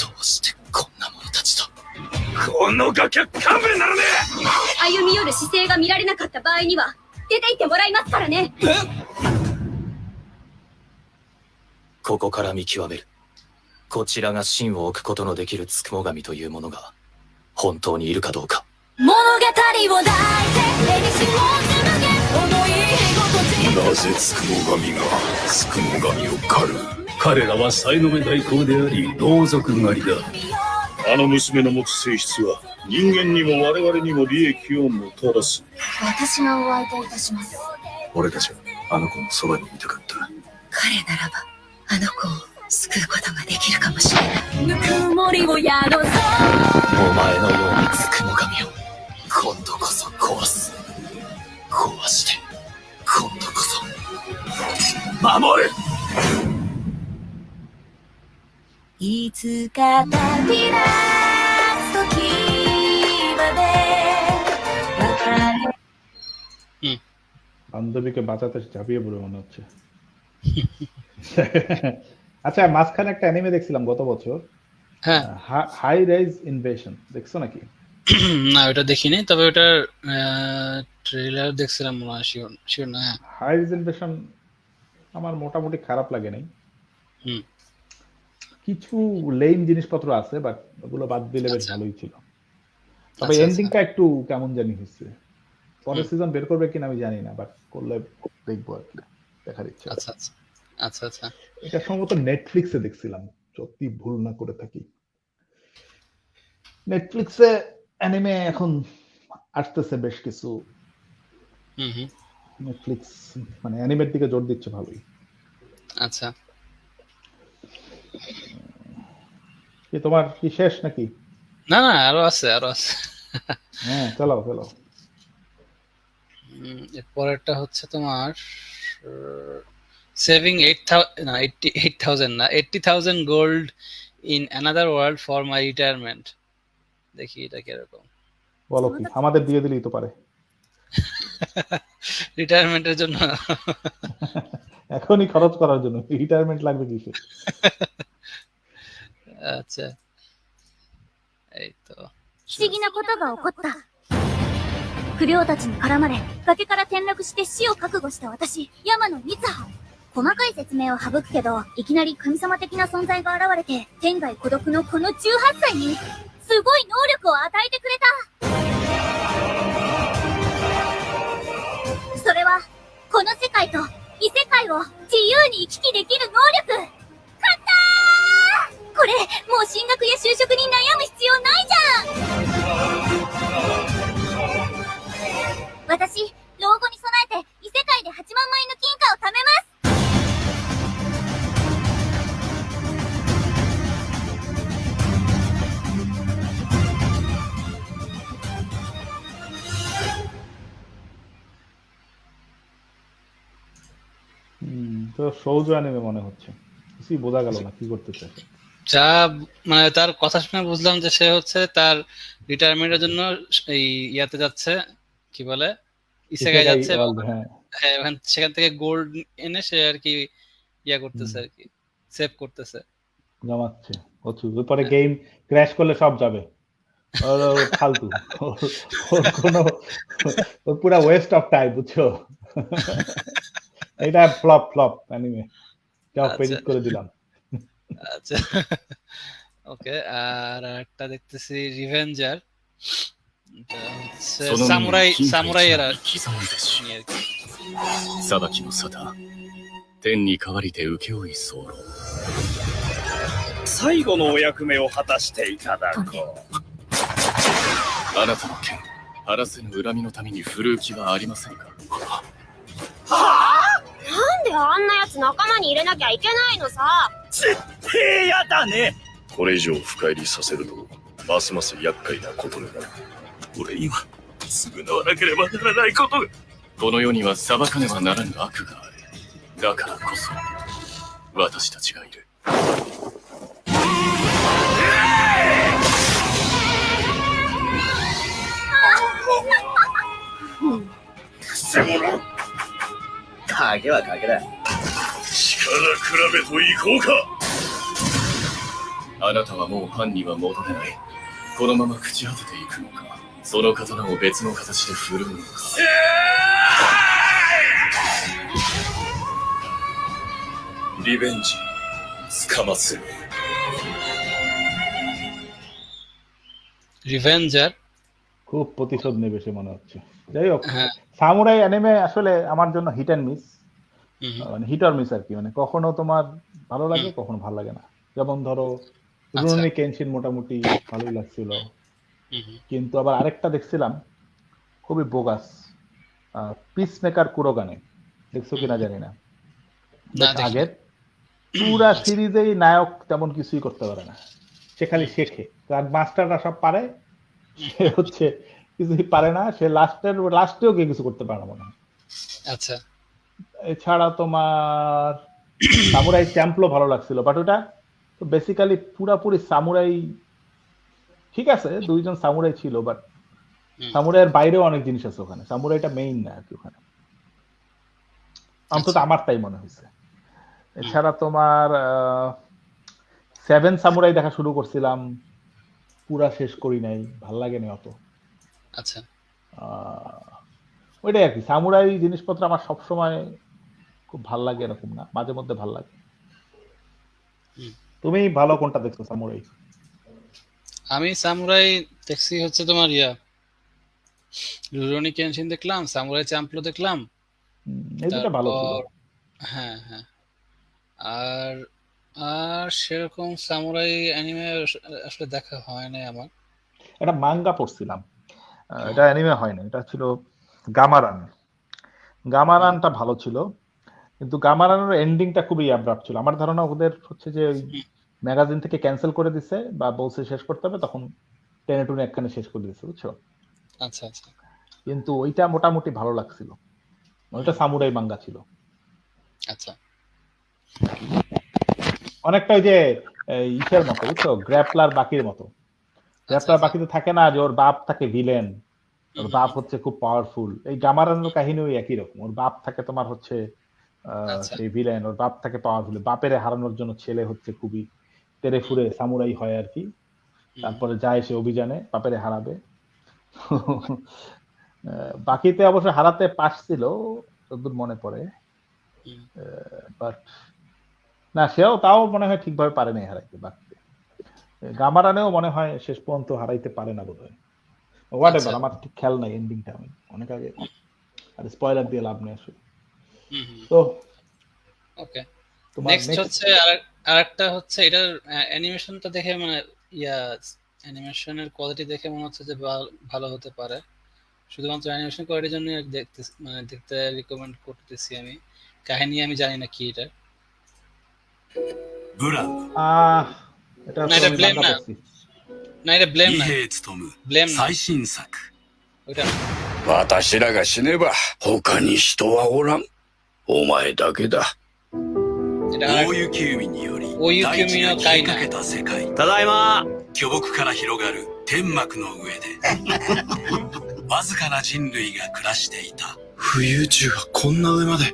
どうしてこんな者たちと。このガキは勘弁ならねえ。歩み寄る姿勢が見られなかった場合には出て行ってもらいますからね。ここから見極める。こちらが芯を置くことのできるつくも神というものが本当にいるかどうか。物語を抱いて絵にしを紡げ思いなぜつくも神がつくも神を狩る。彼らは才の目代行であり、同族狩りだ。あの娘の持つ性質は人間にも我々にも利益をもたらす。私がお相手いたします。俺たちはあの子のそばにいたかった。彼ならばあの子を救うことができるかもしれない。ぬくもりを宿そう。お前のようなつくも神を今度こそ壊す。壊して今度こそ守る。いつか旅立つ時までবান্ধবীকে বাঁচাতে ঝাঁপিয়ে পড়ে মনে হচ্ছে। আচ্ছা, মাঝখানে একটা অ্যানিমে দেখছিলাম গত বছর, হ্যাঁ হাই রাইজ ইনভেশন, দেখছো নাকি? না ওটা দেখিনি, তবে ওটার ট্রেলার দেখছিলাম মনে হয়, শিওর না। হাই রাইজ ইনভেশন আমার মোটামুটি খারাপ লাগে নাই। কিছু লেম জিনিসপত্র আছে, বাট ওগুলো বাদ দিলে বেশ ভালোই ছিল। তবে এন্ডিংটা একটু কেমন জানি হচ্ছে। পরের সিজন বের করবে কিনা আমি জানি না, বাট করলে দেখবো আর কি, দেখার ইচ্ছা। আচ্ছা আচ্ছা আচ্ছা আচ্ছা, এটা সম্ভবত নেটফ্লিক্সে দেখছিলাম, যদি ভুল না করে থাকি। নেটফ্লিক্সে অ্যানিমে এখন আসতেছে বেশ কিছু। নেটফ্লিক্স মানে অ্যানিমের দিকে জোর দিচ্ছে ভালোই। আচ্ছা, কি তোমার কি শেষ নাকি? না না, আরো আছে আরো আছে। হ্যাঁ চলো চলো। এরপরেরটা হচ্ছে তোমার সেভিং 80,000 না 80,000 gold in another world for my retirement. দেখি এটা কিরকম। বলো কি, আমাদের দিয়ে দিলেই তো পারে। রিটায়ারমেন্টের জন্য এখনই খরচ করার জন্য, রিটায়ারমেন্ট লাগবে কিসে? আচ্ছা, এই তো不思議なことが起こった。不良たちに絡まれ、崖から転落して死を覚悟した私、山野三葉。細かい説明を省くけど、いきなり神様的な存在が現れて、天涯孤独のこの18歳に、すごい能力を与えてくれた。それは、この世界と異世界を自由に行き来できる能力。勝ったー！これ、もう進学や就職に悩む必要ないじゃん。私、老後に備えて異世界で8万枚の金貨を貯めます。তো সৌজ অ্যানিমে মনে হচ্ছে, কিছুই বোঝা গেল না কি করতে চায়। যা মানে তার কথা শুনে বুঝলাম যে সে হচ্ছে তার রিটায়ারমেন্টের জন্য এই ইয়াতে যাচ্ছে, কি বলে ইসেগাই যাচ্ছে, হ্যাঁ সেখান থেকে গোল্ড এনে সে আর কি ইয়া করতেছে, আর কি সেভ করতেছে, জমাচ্ছে প্রচুর। পরে গেম ক্র্যাশ করলে সব যাবে, ফালতু, কোনো পুরা ওয়েস্ট অফ টাইম, বুঝছো? এটা ফ্লপ অ্যানিমে, যাও প্রেডিক্ট করে দিলাম। আচ্ছা ওকে, আর একটা দেখতেছি রিভেঞ্জার, সামুরাই এরা定の沙汰、天に代わりて請負い候。最後のお役目を果たしていただこう。あなたの剣、晴らせぬ恨みのために振るう気はありませんか？はぁ？なんであんなやつ仲間に入れなきゃいけないのさ。絶対やだね。これ以上深入りさせるとますます厄介なことになる。俺には償わなければならないことが。この世には裁かねばならぬ悪がある。だからこそ私たちがいる。影は影だ。力比べといこうか。あなたはもう犯には戻れない。このまま朽ち果てていくのか、その刀を別の形で振るうのか。リベンジつかませる。 রিভেঞ্জার। খুব প্রতিশোধ নেবে সে মনে হচ্ছে। যাই হোক, হ্যাঁ। সামুরাই অ্যানিমে আসলে আমার জন্য হিট অ্যান্ড মিস, হুম হুম। মানে হিট অর মিস আর কি, মানে কখনো তোমার ভালো লাগে কখনো ভালো লাগে না। যেমন ধরো আচ্ছা। রুরোনি কেনশিন মোটামুটি ভালোই লাগছিল, হুম হুম। কিন্তু আবার আরেকটা দেখছিলাম খুবই বোগাস, পিস মেকার কুরোগানে, দেখছো কিনা জানি না। না, But দেখিনি। আগের পুরা সিরিজেই নায়ক তেমন কিছুই করতে পারে না, সে খালি শেখে, তার মাস্টাররা সব পারে, সে হচ্ছে কিছুই পারে না, সে লাস্টেও গিয়ে কিছু করতে পারে না মনে হয়। আচ্ছা। এছাড়া তোমার সামুরাই চ্যাম্পলো ভালো লাগছিল, বাট ওটা তো বেসিক্যালি পুরাপুরি সামুরাই, ঠিক আছে দুইজন সামুরাই ছিল, বাট হুম। সামুরাইয়ের বাইরেও অনেক জিনিস আছে ওখানে, সামুরাইটা মেইন না আর কি ওখানে, অন্তত আচ্ছা। আমার তাই মনে হয়েছে। এছাড়া তোমার 7 সামুরাই দেখা শুরু করছিলাম, পুরা শেষ করি নাই, ভাল লাগেনি অত। আচ্ছা। ওইটাই আর কি, সামুরাই জিনিসপত্র আমার সবসময় খুব ভাল লাগে এরকম না, মাঝে মধ্যে ভাল লাগে। হুম। তুমি ভালো কোনটা দেখছো সামুরাই? আমি সামুরাই দেখছি হচ্ছে তোমার রুরোনি কেনশিন দেখলাম, সামুরাই চ্যাম্পলো দেখলাম, এই দুটো ভালো ছিল। তারপর হ্যাঁ হ্যাঁ, আর আর সেরকম সামুরাই অ্যানিমে আসলে দেখা হয় নাই আমার। একটা মাঙ্গা পড়ছিলাম, এটা অ্যানিমে হয় না, এটা ছিল গামারান। গামারানটা ভালো ছিল, কিন্তু গামারানের এন্ডিংটা খুবই অ্যাব্রাপ্ট ছিল। আমার ধারণা ওদের হচ্ছে যে ওই ম্যাগাজিন থেকে ক্যান্সেল করে দিছে বা বলছে শেষ করতে হবে, তখন টেনে টুনে একখানে শেষ করে দিচ্ছে, বুঝছো। আচ্ছা আচ্ছা। কিন্তু ওইটা মোটামুটি ভালো লাগছিল, ওইটা সামুরাই মাঙ্গা ছিল। আচ্ছা। অনেকটা ওই যে ইসের মতো, বুঝছো, গ্র্যাপলার বাকির মতো। গ্র্যাপলার বাকিতে থাকে না যে ওর বাপ থাকে ভিলেন, ওর বাপ হচ্ছে খুব পাওয়ারফুল, এই গামারানের কাহিনী ওই একই রকম, ওর বাপ থাকে তোমার হচ্ছে আচ্ছা। সেই ভিলেন, ওর বাপ থাকে পাওয়ারফুল, বাপের হারানোর জন্য ছেলে হচ্ছে খুবই তেরে ফুরে সামুরাই হয় আর কি, তারপরে যায় সে অভিযানে বাপেরে হারাবে। বাকিতে অবশ্য হারাতে পারছিল যতদূর মনে পড়ে, বাট না সেও তাও মনে হয় ঠিকভাবে পারে নাই হারাইতে। বাকিতে গামারানেও মনে হয় শেষ পর্যন্ত হারাইতে পারে না বোধ হয়, হোয়াট এভার, আমার ঠিক খেয়াল নাই এন্ডিংটা, আমি অনেক আগে, আর স্পয়লার দিয়ে লাভ নেই আসলে। তো ওকে, তোমার নেক্সট হচ্ছে আরেকটা হচ্ছে এটার অ্যানিমেশনটা দেখে মানে অ্যানিমেশনের কোয়ালিটি দেখে মনে হচ্ছে যে ভালো হতে পারে, শুধুমাত্র অ্যানিমেশন কোয়ালিটির জন্য দেখতে রিকমেন্ড করতেছি আমি। কাহিনী আমি জানি না কি এটা। ブラン এটা না, এটা ব্লেম না। পড়ছি। না, এটা ব্লেম না,伊兵務ব্লেম না,最新作 ওইটা না।私らが死ねば他に人はおらん。お前だけだ。 এটা大雪海により大雪海大地がの消えかけた世界。ただいま。巨木から広がる天幕の上でわずかな人類が暮らしていた。浮遊宙がこんな上まで。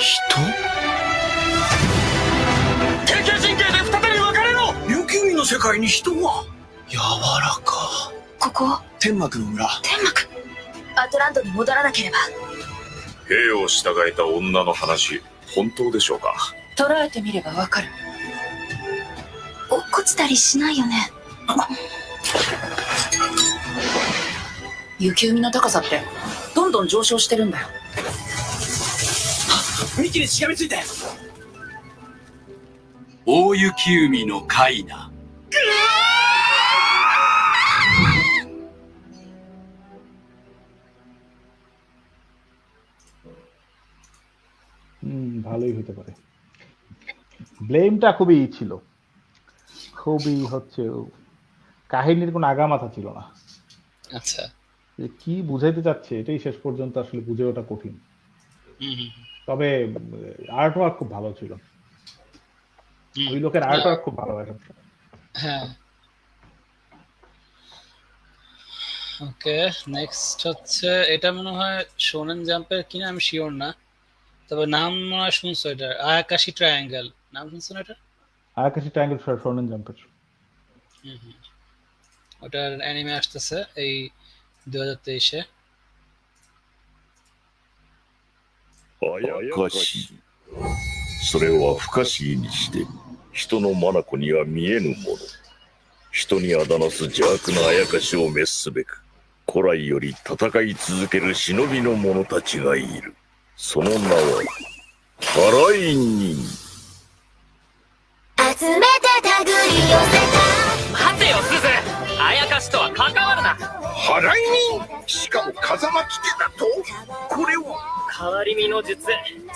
人？経験神経で再び別れろ。雪海の世界に人が。柔らか。ここ、天幕の村。天幕。アトラントに戻らなければ。兵を従えた女の話、本当でしょうか。捉えてみればわかる。落っこちたりしないよね。雪海の高さってどんどん上昇してるんだよ。幹にしがみついて。大雪海のカイナ。ভালোই হতে পারে। ব্লেমটা খুবই ছিল, খুবই হচ্ছে কাহিনীর কোনো আগামাথা ছিল না। আচ্ছা। যে কি বুঝাইতে চাচ্ছে এটাই শেষ পর্যন্ত আসলে বুঝে ওঠা কঠিন। তবে আর্ট ওয়ার্ক খুব ভালো ছিল, ওই লোকের আর্ট ওয়ার্ক খুব ভালো এখন। হ্যাঁ। ওকে, নেক্সট হচ্ছে এটা মনে হয় শোনেন জাম্পের কিনা আমি শিওর না, তবে নাম মনে হয় শুনছো, এটা আয়াকাশি ট্রায়াঙ্গেল, নাম শুনছো না এটা? আয়াকাশি ট্রায়াঙ্গেল শোনেন জাম্পের। ওটার অ্যানিমে আসতেছে এই 2023-এ। あやかし。それは不可思議にして、人の眼には見えぬもの。人にあだなす邪悪なあやかしを滅すべく、古来より戦い続ける忍びの者たちがいる。その名は、払い人。集めて手繰り寄せた。待てよすず、あやかしとは関わるな。払い人、しかも風間来てだと。これは変わり身の術、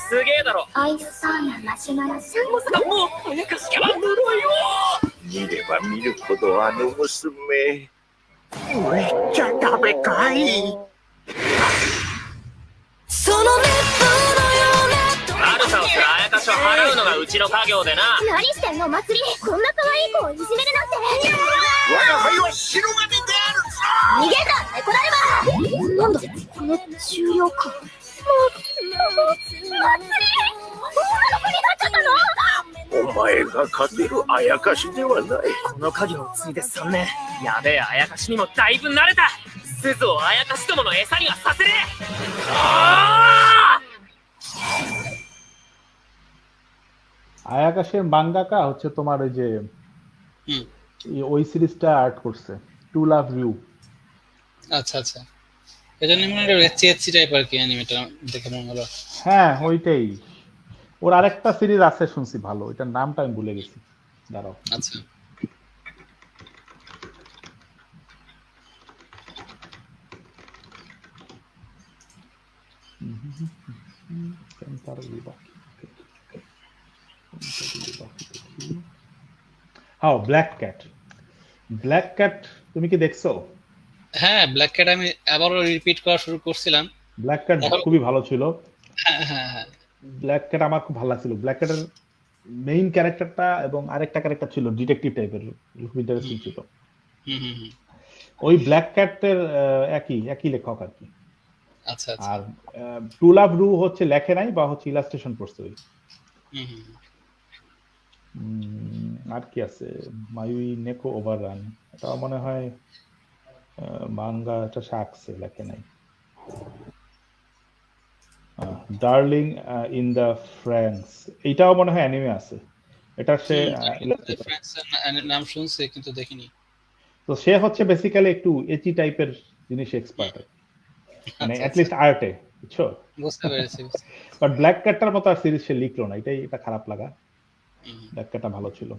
すげえだろ。おいしそうなマシュマロさん。まさかもうあやかしから呪いを。見れば見るほどあの娘。めっちゃ食べかい。その熱風のよ悪さをするあやかしを払うのがうちの家業でな。うな。何してんの祭り。こんな可愛い子をいじめるなんて。我が輩は白髪であるぞ。逃げた猫だるま。なんだこの重量感。祭り、女の子になっちゃったの。お前が勝てるあやかしではない。この家業を継いで3年、やべえあやかしにもだいぶ慣れた。すずをあやかしどもの餌にはさせねえ。আয়াকাশের মাঙ্গাকা হচ্ছে তোমার ওই যে ওই সিরিজটা আর্ট করছে, টু লাভ ইউ। আচ্ছা আচ্ছা, এজন্য মনে হয় চেচি টাইপ আর কি অ্যানিমেটা দেখে মনে হলো। হ্যাঁ ওইটাই। ওর আরেকটা সিরিজ আছে শুনছি ভালো, এটার নামটা আমি ভুলে গেছি, দাঁড়াও। আচ্ছা হ্যাঁ, ব্ল্যাক ক্যাট। ব্ল্যাক ক্যাট তুমি কি দেখছো? হ্যাঁ, ব্ল্যাক ক্যাট আমি আবারও রিপিট করা শুরু করছিলাম। ব্ল্যাক ক্যাট খুবই ভালো ছিল। হ্যাঁ হ্যাঁ হ্যাঁ, ব্ল্যাক ক্যাট আমার খুব ভালো লাগছিল। ব্ল্যাক ক্যাটের মেইন ক্যারেক্টারটা এবং আরেকটা ক্যারেক্টার ছিল ডিটেকটিভ টাইপের, খুব ইন্টারেস্টিং ছিল। ওই ব্ল্যাক ক্যাটের একই লেখক আর কি। আচ্ছা আচ্ছা। আর টু লাভ রু হচ্ছে লেখে নাই বা হচ্ছে ইলাস্ট্রেশন করছে ওই। আর কি আছে, মায়ুই নেকো ওভাররান, এটা মনে হয় মাঙ্গা, এটা শাকসে লেখে নাই। ডার্লিং ইন দ্য ফ্রান্স, এটাও মনে হয় অ্যানিমে আছে। এটা সে নাম শুনছি কিন্তু দেখিনি। তো সে হচ্ছে বেসিক্যালি একটু এচি টাইপের জিনিস এক্সপার্ট, মানে অ্যাট লিস্ট আর্টে, বুঝছো? বুঝতে পেরেছি। বাট ব্ল্যাক ক্যাটটার মতো আর সিরিজ সে লিখলো না, এটা খারাপ লাগা। ব্ল্যাক ক্যাটটা ভালো ছিল।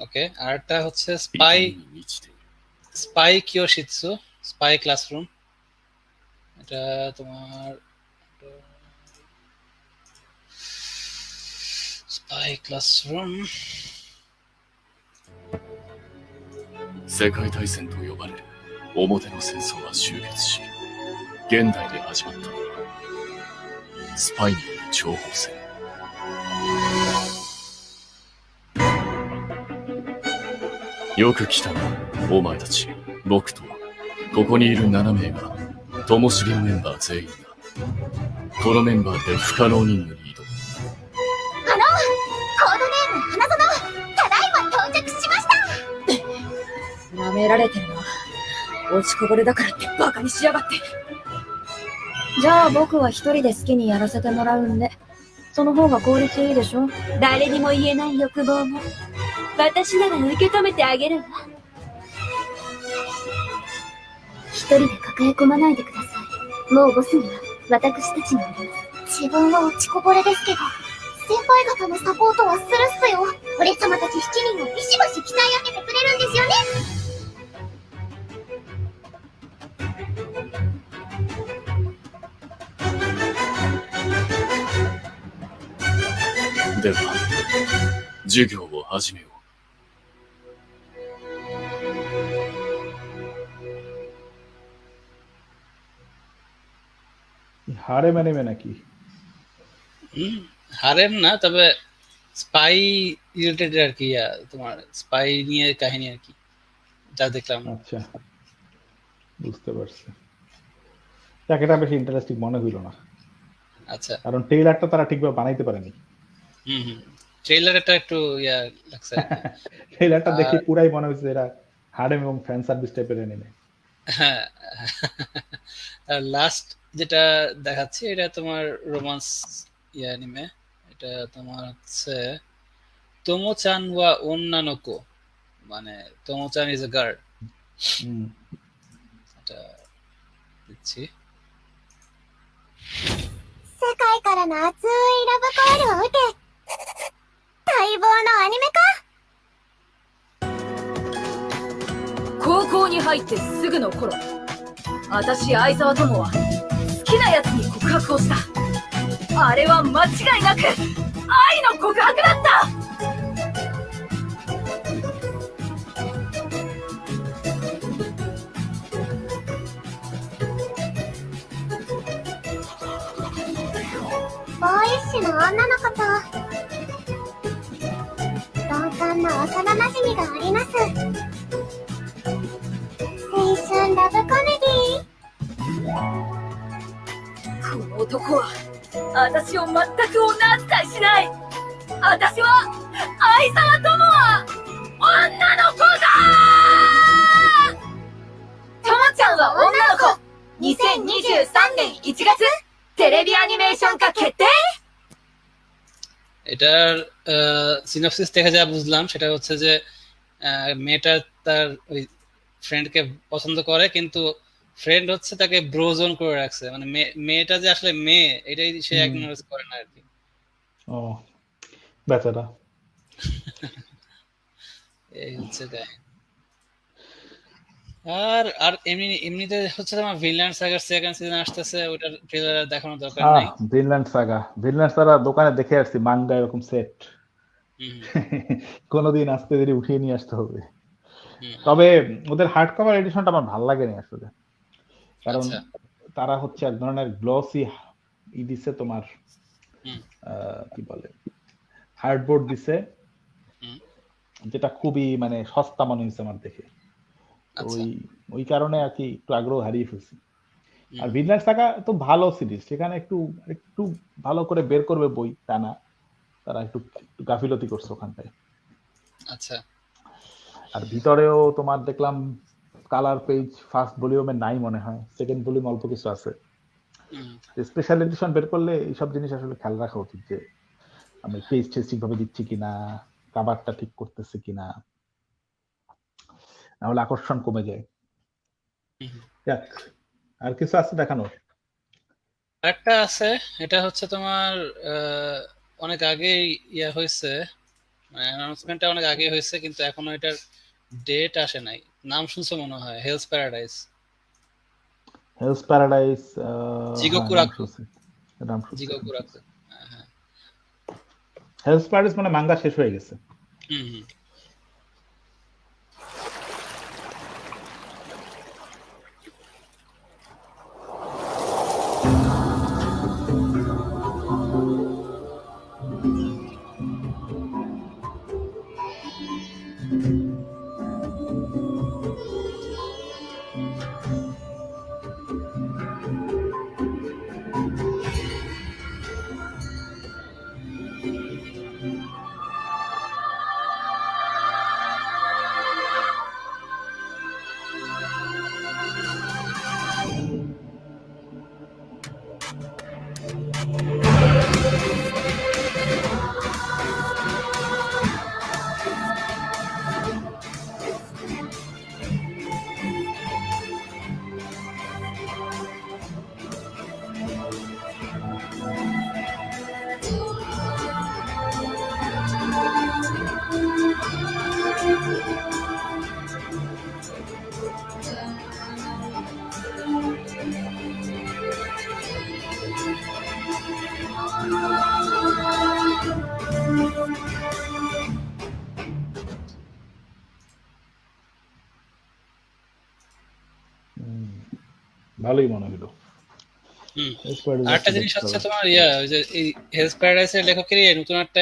ওকে, আরটা হচ্ছে স্পাই কিয়োশিৎসু, স্পাই ক্লাসরুম। এটা তোমার স্পাই ক্লাসরুম। 世界大戦と呼ばれる表の戦争は終結し、現代で始まったのはスパイによる諜報戦。よく来たな、お前たち。僕とここにいる7名がともしげメンバー全員だ。このメンバーで不可能任務に挑む。コードネーム花園、ただいま到着しました。舐められてるな。落ちこぼれだからってバカにしやがって。じゃあ僕は一人で好きにやらせてもらうんで、その方が効率いいでしょ。誰にも言えない欲望も私なら受け止めてあげるわ。一人で抱え込まないでください。もうボスには私たちがいます。自分は落ちこぼれですけど、先輩方のサポートはするっすよ。俺様たち7人をビシバシ鍛え上げてくれるんですよね。では授業を始めよう。いや হারেম অ্যানিমে নাকি? হারেম না, তবে স্পাই রিলেটেড আর কি, তোমার স্পাই নিয়ে কাহিনী আর কি, যা দেখলাম। আচ্ছা, বুঝতে পারছি। যাক, এটা বেশি ইন্টারেস্টিং মনে হইল না, আচ্ছা। কারণ ট্রেইলারটা তারা ঠিকভাবে বানাইতে পারেনি। ট্রেইলারটা একটু লাগছে আর কি। ট্রেইলারটা দেখে আর পুরাই মনে হচ্ছে এরা হারেম এবং ফ্যান সার্ভিস টাইপের অ্যানিমে। হ্যাঁ, আর লাস্ট যেটা দেখাচ্ছি এটা তোমার রোমান্স অ্যানিমে। এটা তোমার হচ্ছে তোমো-চান ওয়া ওন্নানোকো, মানে তোমো-চান ইজ এ গার্ল। এটা দিচ্ছি। 世界からの熱いラブコールを受け、待望のアニメ化。高校に入ってすぐの頃、私相沢友は好きなやつに告白をした。あれは間違いなく愛の告白だった。ボーイッシュな女の子と鈍感な幼なじみがあります。青春ラブコメディ。この男は私を全く女扱いしない。私は相沢友は女の子だ。ともちゃんは女の子。2023年1月テレビアニメーション化決定。 এটার সিনপসিস দেখে যা বুঝলাম সেটা হচ্ছে যে মেয়েটা তার ওই ফ্রেন্ডকে পছন্দ করে, কিন্তু ফ্রেন্ড হচ্ছে তাকে ব্রোজন করে রাখছে, মানে মেয়েটা যে আসলে মেয়ে এটাই সে অ্যাকনোলেজ করে না আর কি। ও বেচারা। এই হচ্ছে কাহিনী। আর আর এমনিতে হচ্ছে তোমার ভিনল্যান্ড সাগার সেকেন্ড সিজন আসতেছে, ওটার ট্রেলার দেখানোর দরকার নাই। ভিনল্যান্ড সাগা দোকানে দেখে আসছি, মাঙ্গা এরকম সেট। কোনোদিন আসতে দেরি উঠিয়ে নিয়ে আসতে হবে। তবে ওদের হার্ড কভার এডিশনটা আমার ভালো লাগেনি আসলে, কারণ তারা হচ্ছে এক ধরনের গ্লসি দিছে, তোমার কি বলে হার্ডবোর্ড দিছে, যেটা খুবই মানে সস্তা মনে হয়েছে আমার দেখে। ওই কারণে আর কি একটু আগ্রহ হারিয়ে ফেলছি। আর ভিনল্যান্ড সাগা তো ভালো সিরিজ, সেখানে একটু ভালো করে বের করবে বই, তা না, তারা একটু গাফিলতি করছে ওখানটায়। আচ্ছা। আর ভিতরেও তোমার দেখলাম কালার পেজ ফার্স্ট ভলিউমে নাই মনে হয়, সেকেন্ড ভলিউম অল্প কিছু আছে। স্পেশাল এডিশন বের করলে এইসব জিনিস আসলে খেয়াল রাখা উচিত, যে আমি পেজ ঠিকভাবে দিচ্ছি কিনা, কাভারটা ঠিক করতেছি কিনা, নাহলে আকর্ষণ কমে যায়। যাক, আর কিছু আছে দেখানোর? একটা আছে, এটা হচ্ছে তোমার অনেক আগে হয়েছে, মানে অ্যানাউন্সমেন্টটা অনেক আগে হয়েছে, কিন্তু এখনো এটার ডেট আসে নাই। নাম শুনছো মনে হয়, হেলস প্যারাডাইস। জিগোকুরাকু। হেলস প্যারাডাইস মানে মাঙ্গা শেষ হয়ে গেছে। ভালোই মনে হলো। হুম। হেলস প্যারাডাইস আরেকটা জিনিস হচ্ছে তোমার ওই যে এই হেলস প্যারাডাইসের লেখকেরই নতুন একটা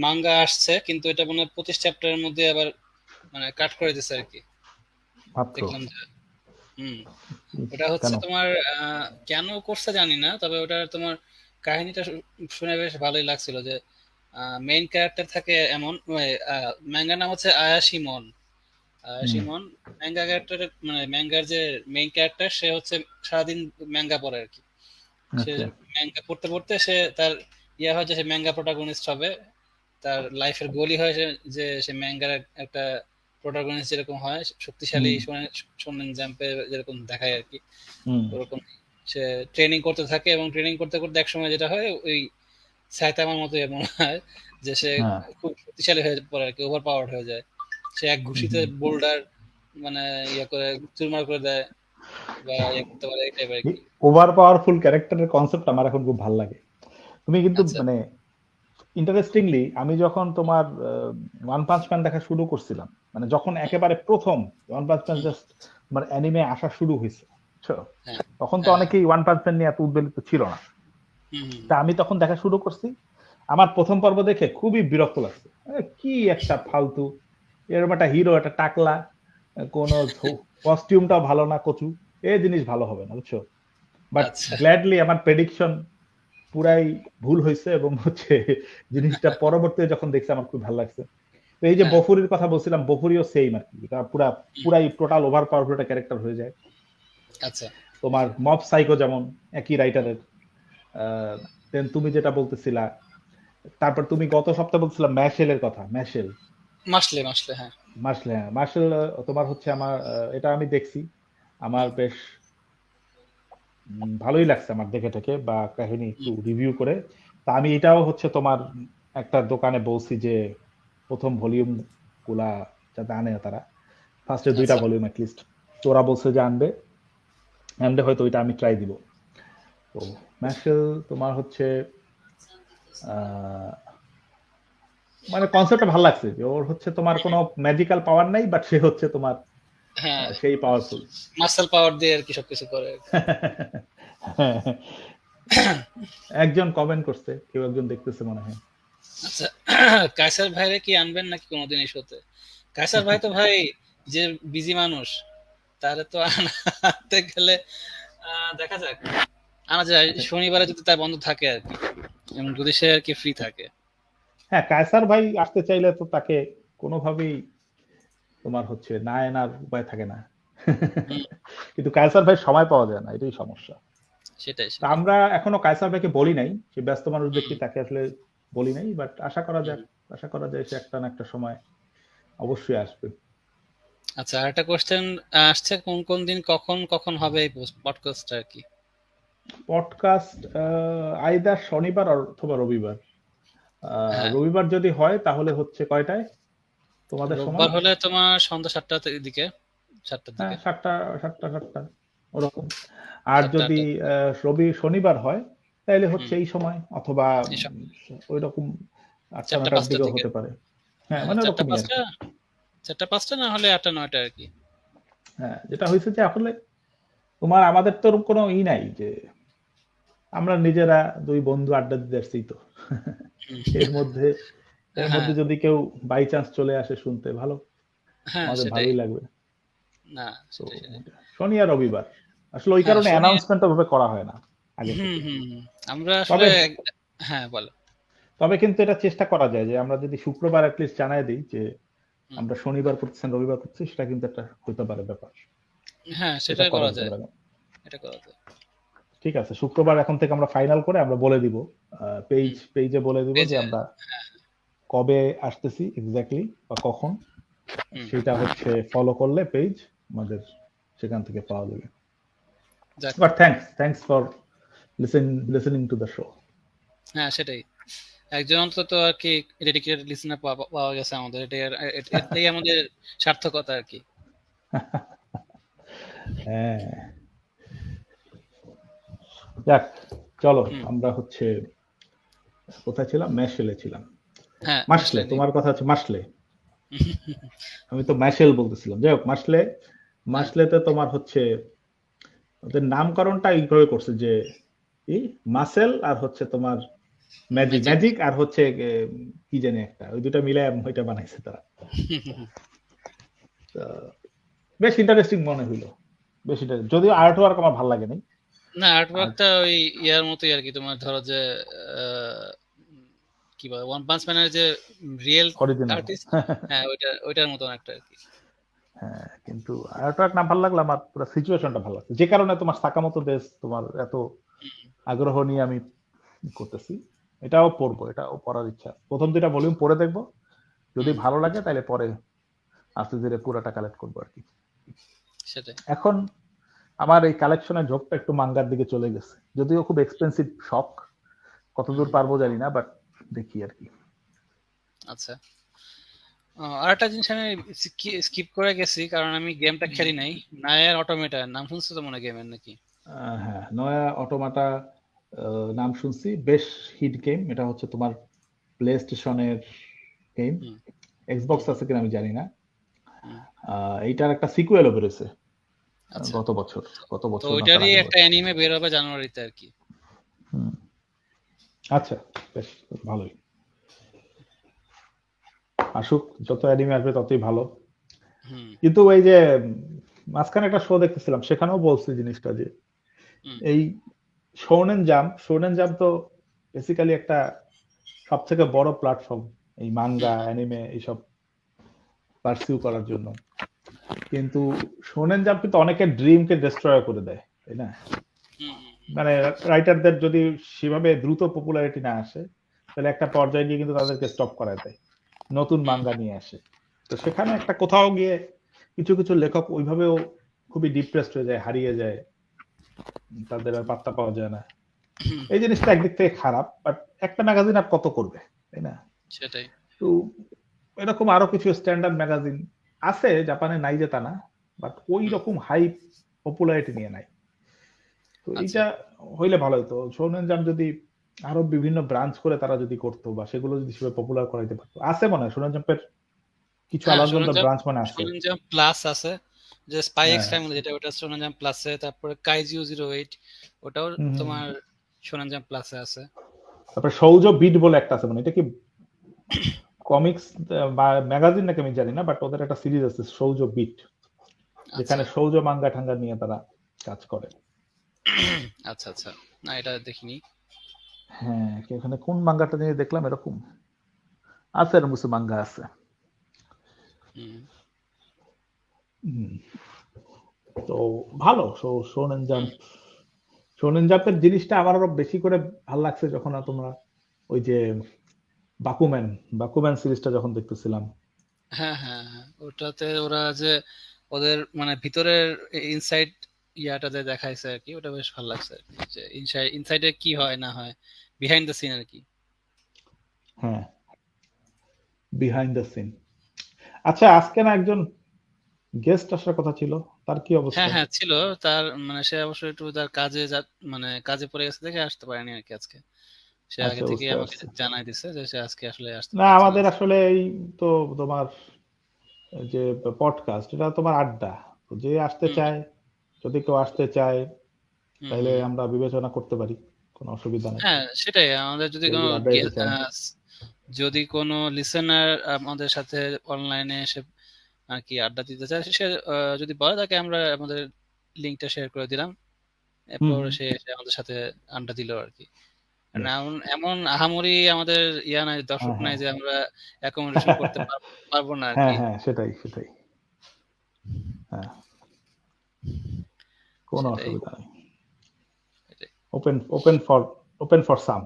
মাঙ্গা আসছে, কিন্তু এটা মনে হয় 25 চ্যাপ্টারের মধ্যে আবার মানে কাট করে দিছে আর কি, মাত্র দেখলাম যে। ওটা হচ্ছে কেন? তোমার কেন করছে জানি না, তবে ওটা তোমার কাহিনীটা শুনে বেশ ভালোই লাগছিল যে মেইন ক্যারেক্টার থাকে এমন, ম্যাঙ্গার নাম হচ্ছে আয়াশিমন। আয়াশিমন ম্যাঙ্গা ক্যারেক্টার, মানে ম্যাঙ্গার যে মেইন ক্যারেক্টার সে হচ্ছে সারাদিন ম্যাঙ্গা পড়ে আর কি। সে আচ্ছা ম্যাঙ্গা পড়তে পড়তে সে তার হয় যে সে ম্যাঙ্গা প্রোটাগনিস্ট হবে, তার লাইফের গোলই হয় যে সে ম্যাঙ্গার একটা প্রোটাগনিস্ট যেরকম হয় শক্তিশালী শোনেন জাম্পে যেরকম দেখায় আর কি, ওরকম সে ট্রেনিং করতে থাকে, এবং ট্রেনিং করতে করতে এক সময় যেটা হয় ওই সাইতামার মতো মনে হয় যে সে খুব শক্তিশালী হয়ে পড়ে আর কি, ওভার পাওয়ার্ড হয়ে যায়। সে এক ঘুষিতে বোল্ডার মানে করে চুরমার করে দেয় বা করতে পারে, এই টাইপের আর কি। ওভার পাওয়ারফুল ক্যারেক্টারের কনসেপ্ট আমার এখন খুব ভালো লাগে। তুমি কিন্তু মানে ইন্টারেস্টিংলি আমি যখন তোমার ওয়ান পাঞ্চ ম্যান দেখা শুরু করছিলাম, মানে যখন একেবারে প্রথম ওয়ান পাঞ্চ ম্যান জাস্ট তোমার অ্যানিমে আসা শুরু হয়েছে, তখন তো অনেকেই ওয়ান পাঞ্চ ম্যান নিয়ে এত উদ্বেলিত ছিল না। তা আমি তখন দেখা শুরু করছি, আমার প্রথম পর্ব দেখে খুবই বিরক্ত লাগছে, কি একটা ফালতু, এরকম একটা হিরো, একটা টাকলা, কোন কস্টিউমটাও ভালো না, কচু, এই জিনিস ভালো হবে না, বুঝছো। বাট গ্ল্যাডলি আমার প্রেডিকশন পুরাই ভুল হয়েছে, এবং হচ্ছে জিনিসটা পরবর্তীতে যখন দেখছি আমার খুব ভালো লাগছে। তো এই যে বফুরির কথা বলছিলাম, বফুরিও সেম আর কি, এটা পুরাই টোটাল ওভার পাওয়ারফুল একটা ক্যারেক্টার হয়ে যায়। আচ্ছা, তোমার মব সাইকো যেমন একই রাইটারের। দেন তুমি যেটা বলতেছিলা, তারপর তুমি গত সপ্তাহে বলছিলা ম্যাশেলের কথা, মার্শেল তোমার হচ্ছে আমার এটা আমি দেখছি, আমার বেশ ভালোই লাগছে আমার দেখে থেকে, বা কাহিনী একটু রিভিউ করে। তা আমি এটাও হচ্ছে তোমার একটা দোকানে বলছি যে প্রথম ভলিউম গুলা যাতে আনে তারা, ফার্স্টে 2টা ভলিউম অ্যাটলিস্ট, তো ওরা বলছে যে আনবে হয়তো ওইটা আমি ট্রাই দিব। তো ম্যাশেল তোমার হচ্ছে মানে কনসেপ্টটা ভালো লাগছে যে ওর হচ্ছে তোমার কোনো ম্যাজিক্যাল পাওয়ার নাই, বাট সে হচ্ছে তোমার সেই পাওয়ারফুল, মাসল পাওয়ার দিয়ে আর কি সবকিছু করে। একজন কমেন্ট করছে, কেউ একজন দেখতেছে মনে হয়। আচ্ছা, কায়সার ভাইরে কি আনবেন নাকি কোনোদিন এই শোতে? কায়সার ভাই তো ভাই যে বিজি মানুষ, তারে তো আনতে গেলে দেখা যাক, আনা যায় শনিবারে যদি তার বন্ধ থাকে আর কি, এবং যদি সে আর কি ফ্রি থাকে। হ্যাঁ, কায়সার ভাই আসতে চাইলে তো তাকে কোনোভাবেই তোমার হচ্ছে না এনার উপায় থাকে না, কিন্তু কায়সার ভাই সময় পাওয়া যায় না, এটাই সমস্যা। সেটাই আমরা এখনো কায়সার ভাইকে বলি নাই, সে ব্যস্ত মানুষ দেখি, তাকে আসলে বলি নাই, বাট আশা করা যায় সে একটা না একটা সময় অবশ্যই আসবে। আচ্ছা, আরেকটা কোশ্চেন আসছে, কোন দিন কখন হবে এই পডকাস্ট আর কি? পডকাস্ট আইদার শনিবার অথবা রবিবার। রবিবার যদি হয় তাহলে হচ্ছে কয়টায় তোমাদের সময়? রবিবার হলে তোমার সন্ধ্যা 7টার দিকে, 7টা ওরকম। আর যদি শনিবার হয় তাহলে হচ্ছে এই সময়, অথবা ওই রকম 8টা-9টার দিকেও হতে পারে। হ্যাঁ, মানে ওরকম 4টা-5টা না হলে 8টা-9টা আর কি। হ্যাঁ, যেটা হয়েছে যে আসলে তোমার আমাদের তো কোনো নাই যে আমরা নিজেরা দুই বন্ধু আড্ডা দিতে আসছি, তো এর মধ্যে যদি কেউ বাই চান্স চলে আসে শুনতে, ভালো, আমাদের ভালোই লাগবে। না, শনি আর রবিবার আসলে ওই কারণে অ্যানাউন্সমেন্ট ওভাবে করা হয় না আগে থেকে। আমরা আসলে বলো। তবে কিন্তু এটা চেষ্টা করা যায় যে আমরা যদি শুক্রবার অ্যাটলিস্ট জানাই দিই যে আমরা শনিবার করতেছেন, রবিবার করতেছি, সেটা কিন্তু একটা হতে পারে ব্যাপার। হ্যাঁ, সেটা করা যায়, এটা করা যায়। ঠিক আছে, শুক্রবার এখন থেকে আমরা ফাইনাল করে আমরা বলে দিব, পেজে বলে দিব যে আমরা কবে আসতেছি এক্স্যাক্টলি বা কখন, সেটা হচ্ছে ফলো করলে পেজ আমাদের সেখান থেকে পাওয়া যাবে। But thanks for listening to the show. হ্যাঁ, সেটাই, একজন অন্তত আর কি ডেডিকেটেড লিসেনার পাওয়া গেছে আমাদের, এটাই আমাদের সার্থকতা আর কি। হ্যাঁ, যাক, চলো আমরা হচ্ছে কোথায় ছিলাম? ম্যাশেলে ছিলাম। মাসলে, তোমার কথা হচ্ছে মাসলে, আমি তো ম্যাশেল বলতেছিলাম। যাই হোক, মাসলেতে তোমার হচ্ছে ওদের নামকরণটা এইভাবে করছে যে মাসেল আর হচ্ছে তোমার ম্যাজিক আর হচ্ছে কি জানি একটা, ওই দুটো মিলে ওইটা বানাইছে তারা। বেশ ইন্টারেস্টিং মনে হইলো, বেশ যদিও আর্ট ওয়ার্ক আমার ভালো লাগে নাই। না আর্ট ওয়ার্কটা ওই ইয়ার মতোই আর কি, তোমার ধরো যে কি বলে ওয়ান পাঞ্চ ম্যানের যে রিয়েল আর্টিস্ট, হ্যাঁ ওইটার মতো একটা আর কি। হ্যাঁ, কিন্তু আর্ট ওয়ার্ক না ভালো লাগলো, আমার পুরো সিচুয়েশনটা ভালো লাগছে, যে কারণে তোমার সাকামোতো দেশ তোমার এত আগ্রহ নিয়ে আমি করতেছি। এটাও পড়বো, এটাও পড়ার ইচ্ছা। প্রথম দুইটা ভলিউম পড়ে দেখবো, যদি ভালো লাগে তাহলে পরে আস্তে ধীরে পুরোটা কালেক্ট করবো আর কি। সেটাই। এখন আমার এই কালেকশনের ঝোঁকটা একটু মাঙ্গার দিকে চলে গেছে, যদিও খুব এক্সপেন্সিভ শখ, কতদূর পারবো জানি না, বাট দেখি আর কি। আচ্ছা, আরেকটা জিনিস আমি স্কিপ করে গেছি কারণ আমি গেমটা খেলি নাই, নায়ার অটোমেটা নাম শুনছো তো মনে গেমের নাকি? হ্যাঁ, নয়া অটোমাটা নাম শুনছি, বেশ হিট গেম। এটা হচ্ছে তোমার প্লে স্টেশনের গেম, এক্সবক্স আছে কিনা আমি জানি না। এইটার একটা সিকুয়েলও বেরোছে গত বছর। তো ওইটারই একটা অ্যানিমে বের হবে জানুয়ারিতে আর কি। আচ্ছা, বেশ ভালোই আসুক, যত অ্যানিমে আসবে ততই ভালো। কিন্তু ওই যে মাঝখানে একটা শো দেখতেছিলাম, সেখানেও বলছে জিনিসটা যে এই শোনেন জাম্প তো বেসিক্যালি একটা সবথেকে বড় প্ল্যাটফর্ম এই মাঙ্গা অ্যানিমে এইসব পারসিউ করার জন্য, কিন্তু শোনেন জাম্প কিন্তু অনেকের ড্রিমকে ডিস্ট্রয় করে দেয়, তাই না? মানে রাইটারদের যদি সেভাবে দ্রুত পপুলারিটি না আসে, তাহলে একটা পর্যায়ে গিয়ে কিন্তু তাদেরকে স্টপ করায় দেয়, নতুন মাঙ্গা নিয়ে আসে। তো সেখানে একটা কোথাও গিয়ে কিছু কিছু লেখক ওইভাবেও খুবই ডিপ্রেসড হয়ে যায়, হারিয়ে যায়, তাদের আর পাত্তা পাওয়া যায় না। এই জিনিসটা একদিক থেকে খারাপ, বাট একটা ম্যাগাজিন আর কত করবে, তাই না? সেটাই। তো এরকম আরো কিছু স্ট্যান্ডার্ড ম্যাগাজিন আছে, জাপানে নাই যে তা না, বাট ওই রকম হাই পপুলারিটি নিয়ে নাই। তো এইটা হইলে ভালো হতো। শোনেন জাম্প যদি আরো বিভিন্ন ব্রাঞ্চ করে তারা যদি করতো, বা সেগুলো যদি সেভাবে পপুলার করাইতে পারতো। আছে মনে হয় শোনেন জাম্পের কিছু আলাদা ব্রাঞ্চ মানে আছে। শোনেন জাম্প প্লাস আছে, যে স্পাই এক্স ফ্যামিলি যেটা, ওটা শোনেন জাম্প প্লাসে। তারপরে কাইজিউ 08 ওটাও তোমার শোনেন জাম্প প্লাসে আছে। তারপরে সৌজ বিট বলে একটা আছে, মানে এটা কি কমিক্স বা ম্যাগাজিন নাকি আমি জানি না, বাট ওদের একটা সিরিজ আছে সৌজ বিট, যেখানে সৌজ মাঙ্গা ঠাঙ্গা নিয়ে তারা কাজ করে। আচ্ছা আচ্ছা, না এটা দেখিনি। হ্যাঁ, এখানে কোন মাঙ্গাটা নিয়ে দেখলাম এরকম আছে, এরকম কিছু মাঙ্গা আছে। তো ভালো শোনেন জাম্পের জিনিসটা আমার আরো বেশি করে ভালো লাগছে যখন তোমরা ওই যে বাকুম্যান সিরিজটা যখন দেখতেছিলাম। হ্যাঁ হ্যাঁ হ্যাঁ, ওটাতে ওরা যে ওদের মানে ভিতরের ইনসাইড ইয়াটাতে দেখাইছে আর কি, ওটা বেশ ভালো লাগছে আর কি, যে ইনসাইডে কি হয় না হয়, বিহাইন্ড দ্য সিন আর কি। হ্যাঁ, বিহাইন্ড দ্য সিন। আচ্ছা, আজকে না একজন গেস্ট আসার কথা ছিল, তার কি অবস্থা? হ্যাঁ হ্যাঁ ছিল, তার মানে সে অবশ্যই একটু তার কাজে পড়ে গেছে দেখে আসতে পারেনি আর কি আজকে। সে আগে থেকে আমাকে জানাই দিছে যে সে আজকে আসলে আসতে না। আমাদের আসলে এই তো তোমার যে পডকাস্ট, এটা তোমার আড্ডা, যে আসতে চায়, যদি কেউ আসতে চায় তাহলে আমরা বিবেচনা করতে পারি, কোনো অসুবিধা নেই। হ্যাঁ সেটাই, আমাদের যদি কোনো লিসেনার আমাদের সাথে অনলাইনে এসে আর কি আড্ডা দিতে চায়, সে যদি বলে তাকে আমরা আমাদের লিংকটা শেয়ার করে দিলাম, এরপর সে আমাদের সাথে আড্ডা দিল আর কি। এমন আহামরি আমাদের ইয়া নাই, দর্শক নাই যে আমরা অ্যাকোমোডেশন করতে পারবো না আর কি। হ্যাঁ, সেটাই। হ্যাঁ, কোনো অসুবিধা নেই। Open for some.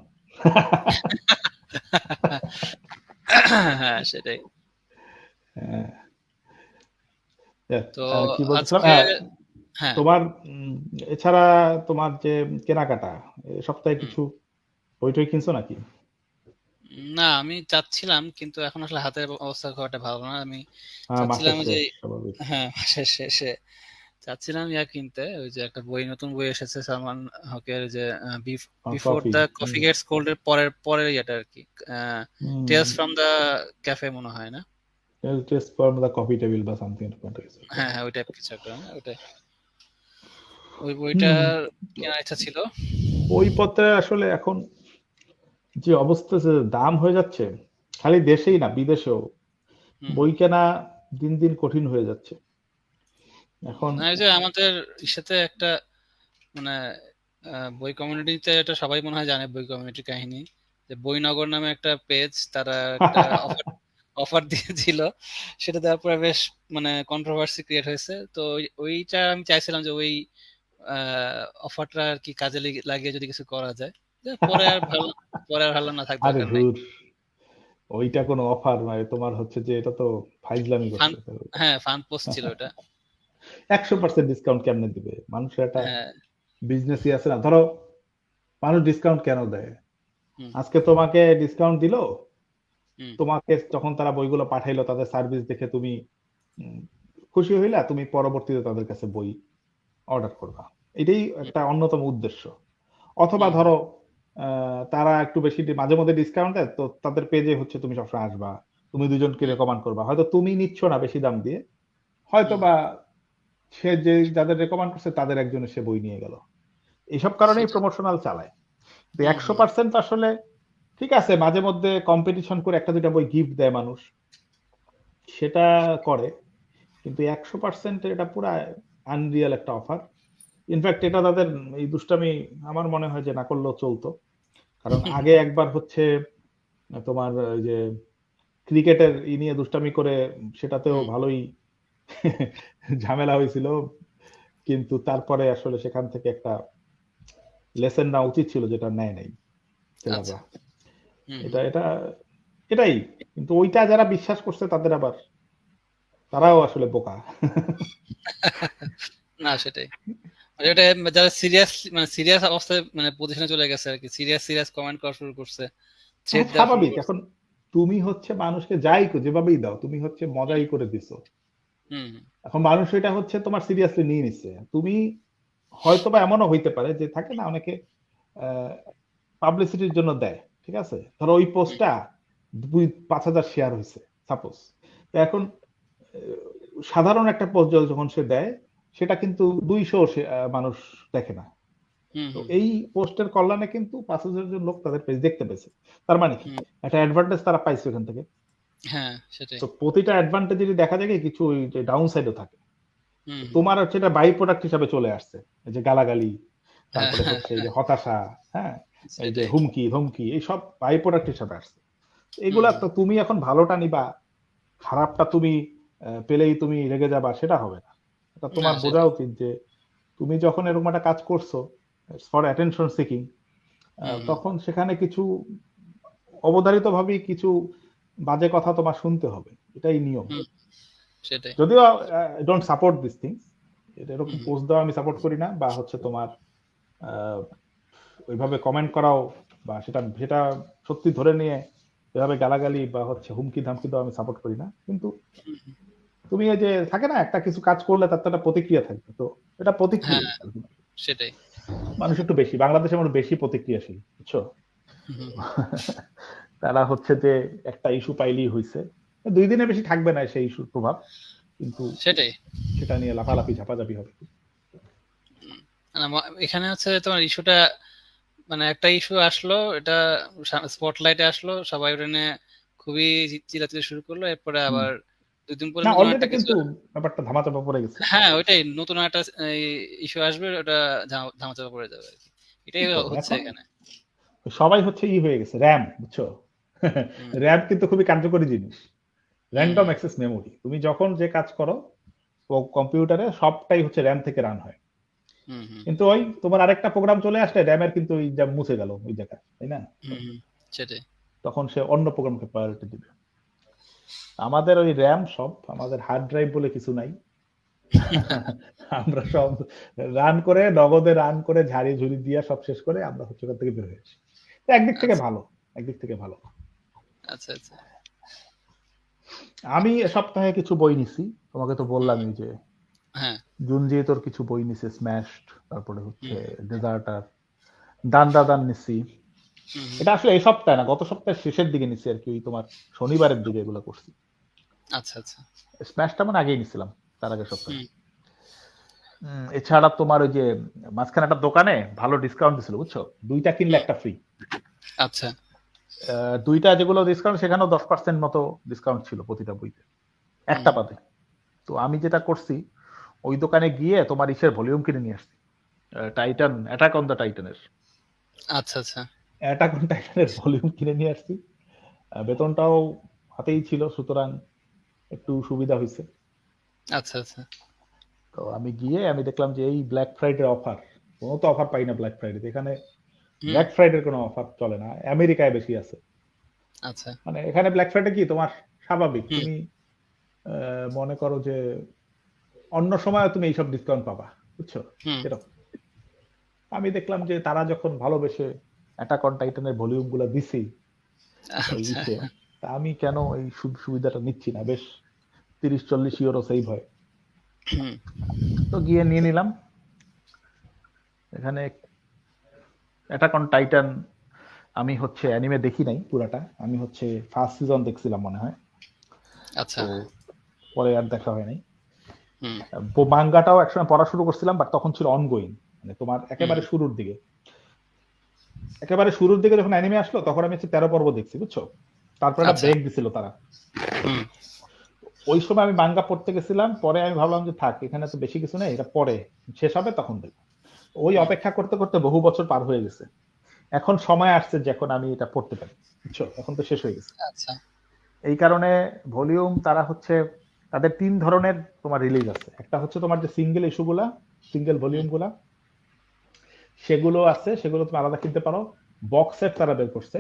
হ্যাঁ সেটাই। তো কি বলছিলাম, তোমার এছাড়া তোমার যে কেনাকাটা সপ্তাহে কিছু বই কিনছো নাকি? না, আমি চাচ্ছিলাম, কিন্তু এখন আসলে হাতের অবস্থা খুব একটা ভালো না। আমি চাচ্ছিলাম যে মাসের শেষে চাচ্ছিলাম কিনতে, ওই যে একটা নতুন বই এসেছে সালমান হকের, যে before the coffee gets cold এর পরের ইয়েটা আর কি, টেলস ফ্রম দ্য ক্যাফে মনে হয় না, tales from the coffee table বা সামথিং। হ্যাঁ ওই টাইপ কিছু একটা, ওটাই। ওই বইটার কেনার ইচ্ছা ছিল। বইপত্রে আসলে এখন যে অবস্থা, যে দাম হয়ে যাচ্ছে, খালি দেশেই না বিদেশেও বই কেনা দিন দিন কঠিন হয়ে যাচ্ছে এখন। না, এই যে আমাদের সাথে একটা মানে বই কমিউনিটিতে, এটা সবাই মনে হয় জানে বই কমিউনিটির কাহিনী, যে বইনগর নামে একটা পেজ, তারা একটা অফার দিয়েছিল, সেটা দেওয়ার পরে বেশ মানে কন্ট্রোভার্সি ক্রিয়েট হয়েছে। তো ওইটা আমি চাইছিলাম যে ওই অফারটা আর কি কাজে লাগিয়ে যদি কিছু করা যায়, পরে আর ভালো না থাকবে। আরে ধুর, ওইটা কোনো অফার নয় তোমার, হচ্ছে যে এটা তো ফাইজলামি করছে। হ্যাঁ, ফান পোস্ট ছিল ওটা। 100% ডিসকাউন্ট কেমনে দিবে? মানুষের একটা বিজনেসই আছে না। ধরো মানুষ ডিসকাউন্ট কেন দেয়? আজকে তোমাকে ডিসকাউন্ট দিল, তোমাকে যখন তারা বইগুলো পাঠাইলো তাদের সার্ভিস দেখে তুমি খুশি হইলা, তুমি পরবর্তীতে তাদের কাছে বই অর্ডার করবা। এটাই একটা অন্যতম উদ্দেশ্য। অথবা ধরো তারা একটু বেশি মাঝে মধ্যে ডিসকাউন্ট দেয়, তো তাদের পেজে হচ্ছে তুমি সবসময় আসবা, তুমি দুজনকে রেকমেন্ড করবা। হয়তো তুমি নিচ্ছ না বেশি দাম দিয়ে, হয়তো বা সে যে যাদের রেকমেন্ড করছে তাদের একজনে সে বই নিয়ে গেল। এইসব কারণেই প্রমোশনাল চালায়। 100% আসলে ঠিক আছে, মাঝে মধ্যে কম্পিটিশন করে একটা দুইটা বই গিফট দেয় মানুষ, সেটা করে, কিন্তু 100% এটা পুরা আনরিয়াল একটা অফার। ইনফ্যাক্ট এটা তাদের এই দুষ্টামি আমার মনে হয় যে না করলেও চলতো। কারণ আগে একবার হচ্ছে তোমার ওই যে ক্রিকেটের নিয়ে দুষ্টামি করে, সেটাতেও ভালোই ঝামেলা হয়েছিল, কিন্তু তারপরে আসলে সেখান থেকে একটা লেসন নেওয়া উচিত ছিল, যেটা নেয় নাই এটাই। কিন্তু ওইটা যারা বিশ্বাস করছে তাদের আবার তারাও আসলে বোকা। না সেটাই, এটা যারা সিরিয়াস অবস্থায় মানে পজিশনে চলে গেছে আর কি, সিরিয়াস কমেন্ট করা শুরু করছে। স্বাভাবিক, এখন তুমি হচ্ছে মানুষকে যাই যেভাবেই দাও, তুমি হচ্ছে মজাই করে দিছো, এখন মানুষ এটা হচ্ছে তোমার সিরিয়াসলি নিয়ে নিচ্ছে। তুমি হয়তো বা এমনও হইতে পারে যে থাকে না অনেকে পাবলিসিটির জন্য দেয়, ঠিক আছে, ধরো ওই পোস্টটা 5,000 শেয়ার হয়েছে সাপোজ, এখন সাধারণ একটা পোস্ট যখন সে দেয় সেটা কিন্তু 200 মানুষ দেখে না। তো এই পোস্টের কল্যাণে কিন্তু 5,000 জন লোক তাদের পেজ দেখতে পেয়েছে, তার মানে কি একটা অ্যাডভান্টেজ তারা পাইছে ওখান থেকে। হ্যাঁ সেটাই। তো প্রতিটা অ্যাডভান্টেজ যদি দেখা যায় কিছু ডাউন সাইডও থাকে, তোমার হচ্ছে এটা বাই প্রোডাক্ট হিসাবে চলে আসছে, এই যে গালাগালি, তারপরে হচ্ছে এই যে হতাশা, হ্যাঁ এই যে হুমকি ধমকি, এই সব বাই প্রোডাক্ট হিসাবে আসছে। এগুলা তো তুমি এখন ভালোটা নিবা, খারাপটা তুমি পেলেই তুমি রেগে যাবা, সেটা হবে না। এটা তোমার বোঝা উচিত যে তুমি যখন এরকম একটা কাজ করছো ফর অ্যাটেনশন সিকিং, তখন সেখানে কিছু অবধারিত ভাবে কিছু বাজে কথা তোমার শুনতে হবে, এটাই নিয়ম। যদিও ডোন্ট সাপোর্ট দিস থিংস, এরকম পোস্ট দেওয়া আমি সাপোর্ট করি না, বা হচ্ছে তোমার ওইভাবে কমেন্ট করাও, বা সেটা সত্যি ধরে নিয়ে এভাবে গালাগালি বা হচ্ছে হুমকি ধামকি দেওয়া আমি সাপোর্ট করি না। কিন্তু তুমি এই যে থাকে না একটা কিছু কাজ করলে তার তো একটা প্রতিক্রিয়া থাকবে, তো এটা প্রতিক্রিয়া, সেটাই। মানুষ একটু বেশি, বাংলাদেশে মানুষ বেশি প্রতিক্রিয়াশীল, বুঝছো, তারা হচ্ছে যে একটা ইস্যু পাইলেই হয়েছে, 2 দিনে বেশি থাকবে না সেই ইস্যুর প্রভাব, কিন্তু সেটা নিয়ে লাফালাফি ঝাপাঝাপি হবে। এখানে হচ্ছে তোমার ইস্যুটা মানে একটা ইস্যু আসলো, এটা স্পটলাইটে আসলো, সবাই ওটা নিয়ে খুবই চিল্লাচিল্লি শুরু করলো, এরপরে আবার 2 দিন পরে অলরেডি কিন্তু ব্যাপারটা ধামাচাপা পড়ে গেছে। হ্যাঁ ওইটাই, নতুন একটা ইস্যু আসবে, ওটা ধামাচাপা পড়ে যাবে আর কি, এটাই হচ্ছে এখানে। সবাই হচ্ছে হয়ে গেছে র্যাম, বুঝছো, র্যাম কিন্তু খুবই কার্যকরী জিনিস, র্যান্ডম অ্যাক্সেস মেমোরি। তুমি যখন যে কাজ করো কম্পিউটারে সবটাই হচ্ছে র্যাম থেকে রান হয়, কিন্তু ওই তোমার আরেকটা প্রোগ্রাম চলে আসলে র্যামের কিন্তু ওই যা মুছে গেল ওই জায়গা, তাই না, সেটাই, তখন সে অন্য প্রোগ্রামকে প্রায়োরিটি দিবে। আমাদের ওই র্যাম সব, আমাদের হার্ড ড্রাইভ বলে কিছু নাই, আমরা সব রান করে নগদে রান করে ঝাড়ি ঝুড়ি দিয়ে সব শেষ করে আমরা হচ্ছে ওখান থেকে বের হয়েছি। একদিক থেকে ভালো। আচ্ছা আচ্ছা। আমি সপ্তাহে কিছু বই নিছি, তোমাকে তো বললামই যে জুনজি তোর কিছু বই নিছে, স্ম্যাশড, তারপরে হচ্ছে ডেজার্টার, দান নিছি। এটা আসলে এই সপ্তাহে না, গত সপ্তাহের শেষের দিকে নিছি আর কি, ওই তোমার শনিবারের দিকে এগুলো করছি। আচ্ছা আচ্ছা। স্ম্যাশটা মানে আগেই নিছিলাম, তার আগের সপ্তাহে। এছাড়া তোমার ওই যে মাঝখানে একটা দোকানে ভালো ডিসকাউন্ট দিছিল বুঝছো, 2টা কিনলে একটা ফ্রি। আচ্ছা 2টা যেগুলো ডিসকাউন্ট সেখানেও 10% মতো ডিসকাউন্ট ছিল প্রতিটা বইতে, একটা বাদে। তো আমি যেটা করছি ওই দোকানে গিয়ে তোমার ইসের ভলিউম কিনে নিয়ে আসছি, টাইটান, অ্যাটাক অন দ্য টাইটানের, আচ্ছা আচ্ছা অ্যাটাক অন টাইটানের ভলিউম কিনে নিয়ে আসছি। বেতনটাও হাতেই ছিল, সুতরাং একটু সুবিধা হয়েছে। আচ্ছা আচ্ছা তো আমি গিয়ে আমি দেখলাম যে এই ব্ল্যাক ফ্রাইডে অফার, কোনো তো অফার পাই না ব্ল্যাক ফ্রাইডে, এখানে ব্ল্যাক ফ্রাইডের কোনো অফার চলে না, আমেরিকায় বেশি আছে। আচ্ছা মানে এখানে ব্ল্যাক ফ্রাইডে কি তোমার স্বাভাবিক, তুমি মনে করো যে অন্য সময় তুমি এইসব ডিসকাউন্ট পাবা বুঝছো এরকম। আমি দেখলাম যে তারা যখন ভালোবেসে অ্যাটাক অন টাইটানের ভলিউম গুলা দিছি ওই ইসে, তা আমি কেন এই সুবিধাটা নিচ্ছি না, বেশ 30-40 ইউরো সেভ হয়। তো গিয়ে নিয়ে নিলাম। এখানে অ্যাটাক অন টাইটান আমি হচ্ছে অ্যানিমে দেখি নাই পুরাটা, আমি হচ্ছে ফার্স্ট সিজন দেখছিলাম মনে হয়, আচ্ছা পরে আর দেখা হয় নাই। মাঙ্গাটাও একসময় পড়া শুরু করছিলাম, বাট তখন ছিল অনগোয়িং, মানে তোমার একেবারে শুরুর দিকে, যখন অ্যানিমে আসলো তখন আমি 13 পর্ব দেখছি বুঝছো, তারপরে একটা ব্রেক দিছিল তারা। ওই সময় আমি মাঙ্গা পড়তে গেছিলাম, পরে আমি ভাবলাম যে থাক এখানে তো বেশি কিছু নেই, এটা পরে শেষ হবে তখন দেখবো। ওই অপেক্ষা করতে করতে বহু বছর পার হয়ে গেছে, এখন সময় আসছে যখন আমি এটা পড়তে পারি বুঝছো, এখন তো শেষ হয়ে গেছে। আচ্ছা এই কারণে ভলিউম তারা হচ্ছে তাদের 3 ধরনের তোমার রিলিজ আছে, একটা হচ্ছে তোমার যে সিঙ্গেল ইস্যুগুলা, সিঙ্গেল ভলিউম গুলা, সেগুলো আছে, সেগুলো তুমি আলাদা কিনতে পারো। বক্স সেট তারা বের করছে,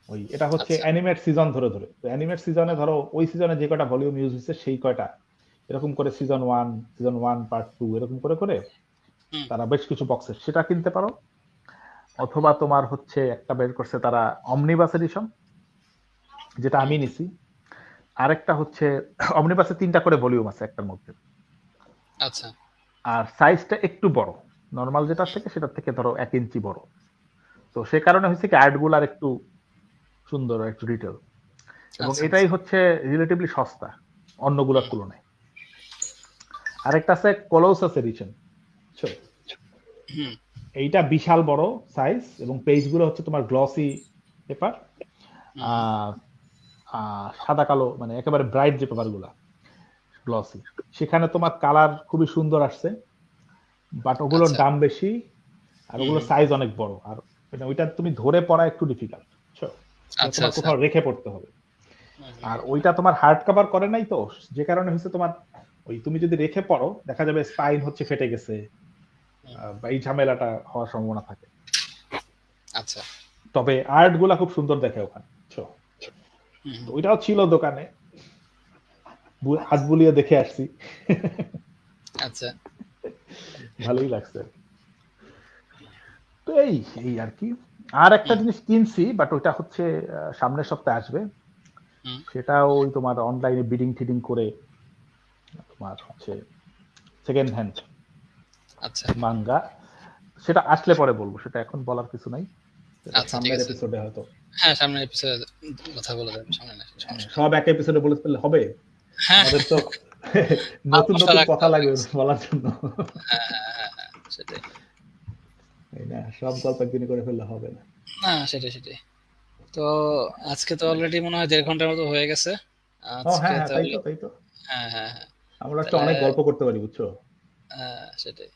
ওই এটা হচ্ছে অ্যানিমেট সিজন ধরে ধরে, তো অ্যানিমেট সিজনে ধরো ওই সিজনে যে কয়টা ভলিউম ইউজ হয়েছে সেই কয়টা, এরকম করে সিজন 1 পার্ট 2 এরকম করে করে তারা বেশ কিছু বক্স সেট, সেটা কিনতে পারো। অথবা তোমার হচ্ছে একটা বের করছে তারা অমনিবাস এডিশন, যেটা আমি নিছি। আরেকটা হচ্ছে অমনিবাসে 3টা করে ভলিউম আছে একটার মধ্যে, আচ্ছা আর সাইজটা একটু বড়, নরমাল যেটা থেকে সেটার থেকে ধরো 1 ইঞ্চি বড়। তো সে কারণে হচ্ছে কি আর্ট গুলার একটু সুন্দর, একটু ডিটেল, এবং এটাই হচ্ছে রিলেটিভলি সস্তা অন্যগুলোর তুলনায়। আরেকটা আছে কলোসাস এডিশন, এইটা বিশাল বড় সাইজ, এবং পেজ গুলো হচ্ছে তোমার গ্লসি পেপার, সাদা কালো, মানে একেবারে ব্রাইট যে পেপার গুলা গ্লসি, সেখানে তোমার কালার খুবই সুন্দর আসছে, বাট ওগুলোর দাম বেশি, আর ওগুলোর সাইজ অনেক বড়, আর ওইটা তুমি ধরে পড়া একটু ডিফিকাল্ট, তোমার কোথাও রেখে পড়তে হবে। আর ওইটা তোমার হার্ড কভার করে নাই, তো যে কারণে হচ্ছে তোমার ওই তুমি যদি রেখে পড়ো দেখা যাবে স্পাইন হচ্ছে ফেটে গেছে, বা এই ঝামেলাটা হওয়ার সম্ভাবনা থাকে। আচ্ছা তবে আর্ট গুলা খুব সুন্দর দেখে ওখানে, ওইটাও ছিল দোকানে, হাত বুলিয়ে দেখে আসছি। আচ্ছা ভালোই লাগছে। তো এই আর কি। আর একটা জিনিস কিনছি, বাট ওইটা হচ্ছে সামনের সপ্তাহে আসবে, সেটা ওই তোমার অনলাইনে বিডিং টিডিং করে তোমার হচ্ছে সেকেন্ড হ্যান্ড মাঙ্গা, সেটা আসলে পরে বলবো, সেটা এখন বলার কিছু নাই, সামনের এপিসোডে হয়তো। হ্যাঁ সামনের এপিসোডে কথা বলা যাবে, সব এক এপিসোডে বলে ফেললে হবে, আমাদের তো নতুন নতুন কথা লাগবে বলার জন্য, সেটাই না সব গল্প একদিনে করে ফেললে হবে না। না সেটাই সেটাই। তো আজকে তো অলরেডি মনে হয় 1.5 ঘন্টার মতো হয়ে গেছে আজকে। তাই তো হ্যাঁ হ্যাঁ হ্যাঁ, আমরা একটা অনেক গল্প করতে পারি বুঝছো। হ্যাঁ সেটাই।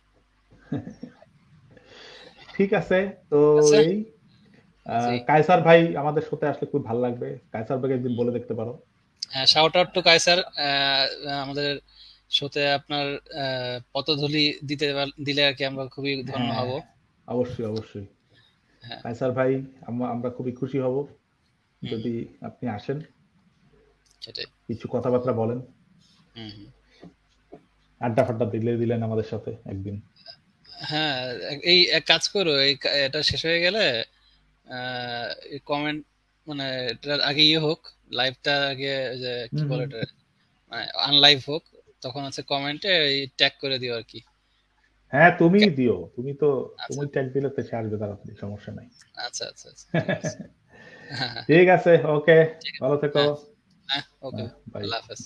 ঠিক আছে, তো এই কায়সার ভাই আমাদের সাথে আসলে খুব ভালো লাগবে, কায়সার ভাইকে একদিন বলে দেখতে পারো। হ্যাঁ শাউট আউট টু কায়সার, আমাদের শোতে আপনার পদধূলি দিলে আর কি আমরা খুবই ধন্য হব। অবশ্যই অবশ্যই কায়সার ভাই, আমরা খুবই খুশি হব যদি আপনি আসেন, সেটাই কিছু কথাবার্তা বলেন, আড্ডা ফাড্ডা দিলেন আমাদের সাথে একদিন। হ্যাঁ এই এক কাজ করো, এটা শেষ হয়ে গেলে কমেন্ট, মানে এটার আগে হোক, লাইভটা আগে যে কি বলে এটা, মানে আনলাইভ হোক, তখন হচ্ছে কমেন্টে ট্যাগ করে দিও আর কি। হ্যাঁ তুমি দিও, তুমি ট্যাগ দিলে তো সে আসবে তাড়াতাড়ি, সমস্যা নাই। আচ্ছা আচ্ছা ঠিক আছে, ওকে, ভালো থেকো। ওকে, আল্লাহ হাফেজ।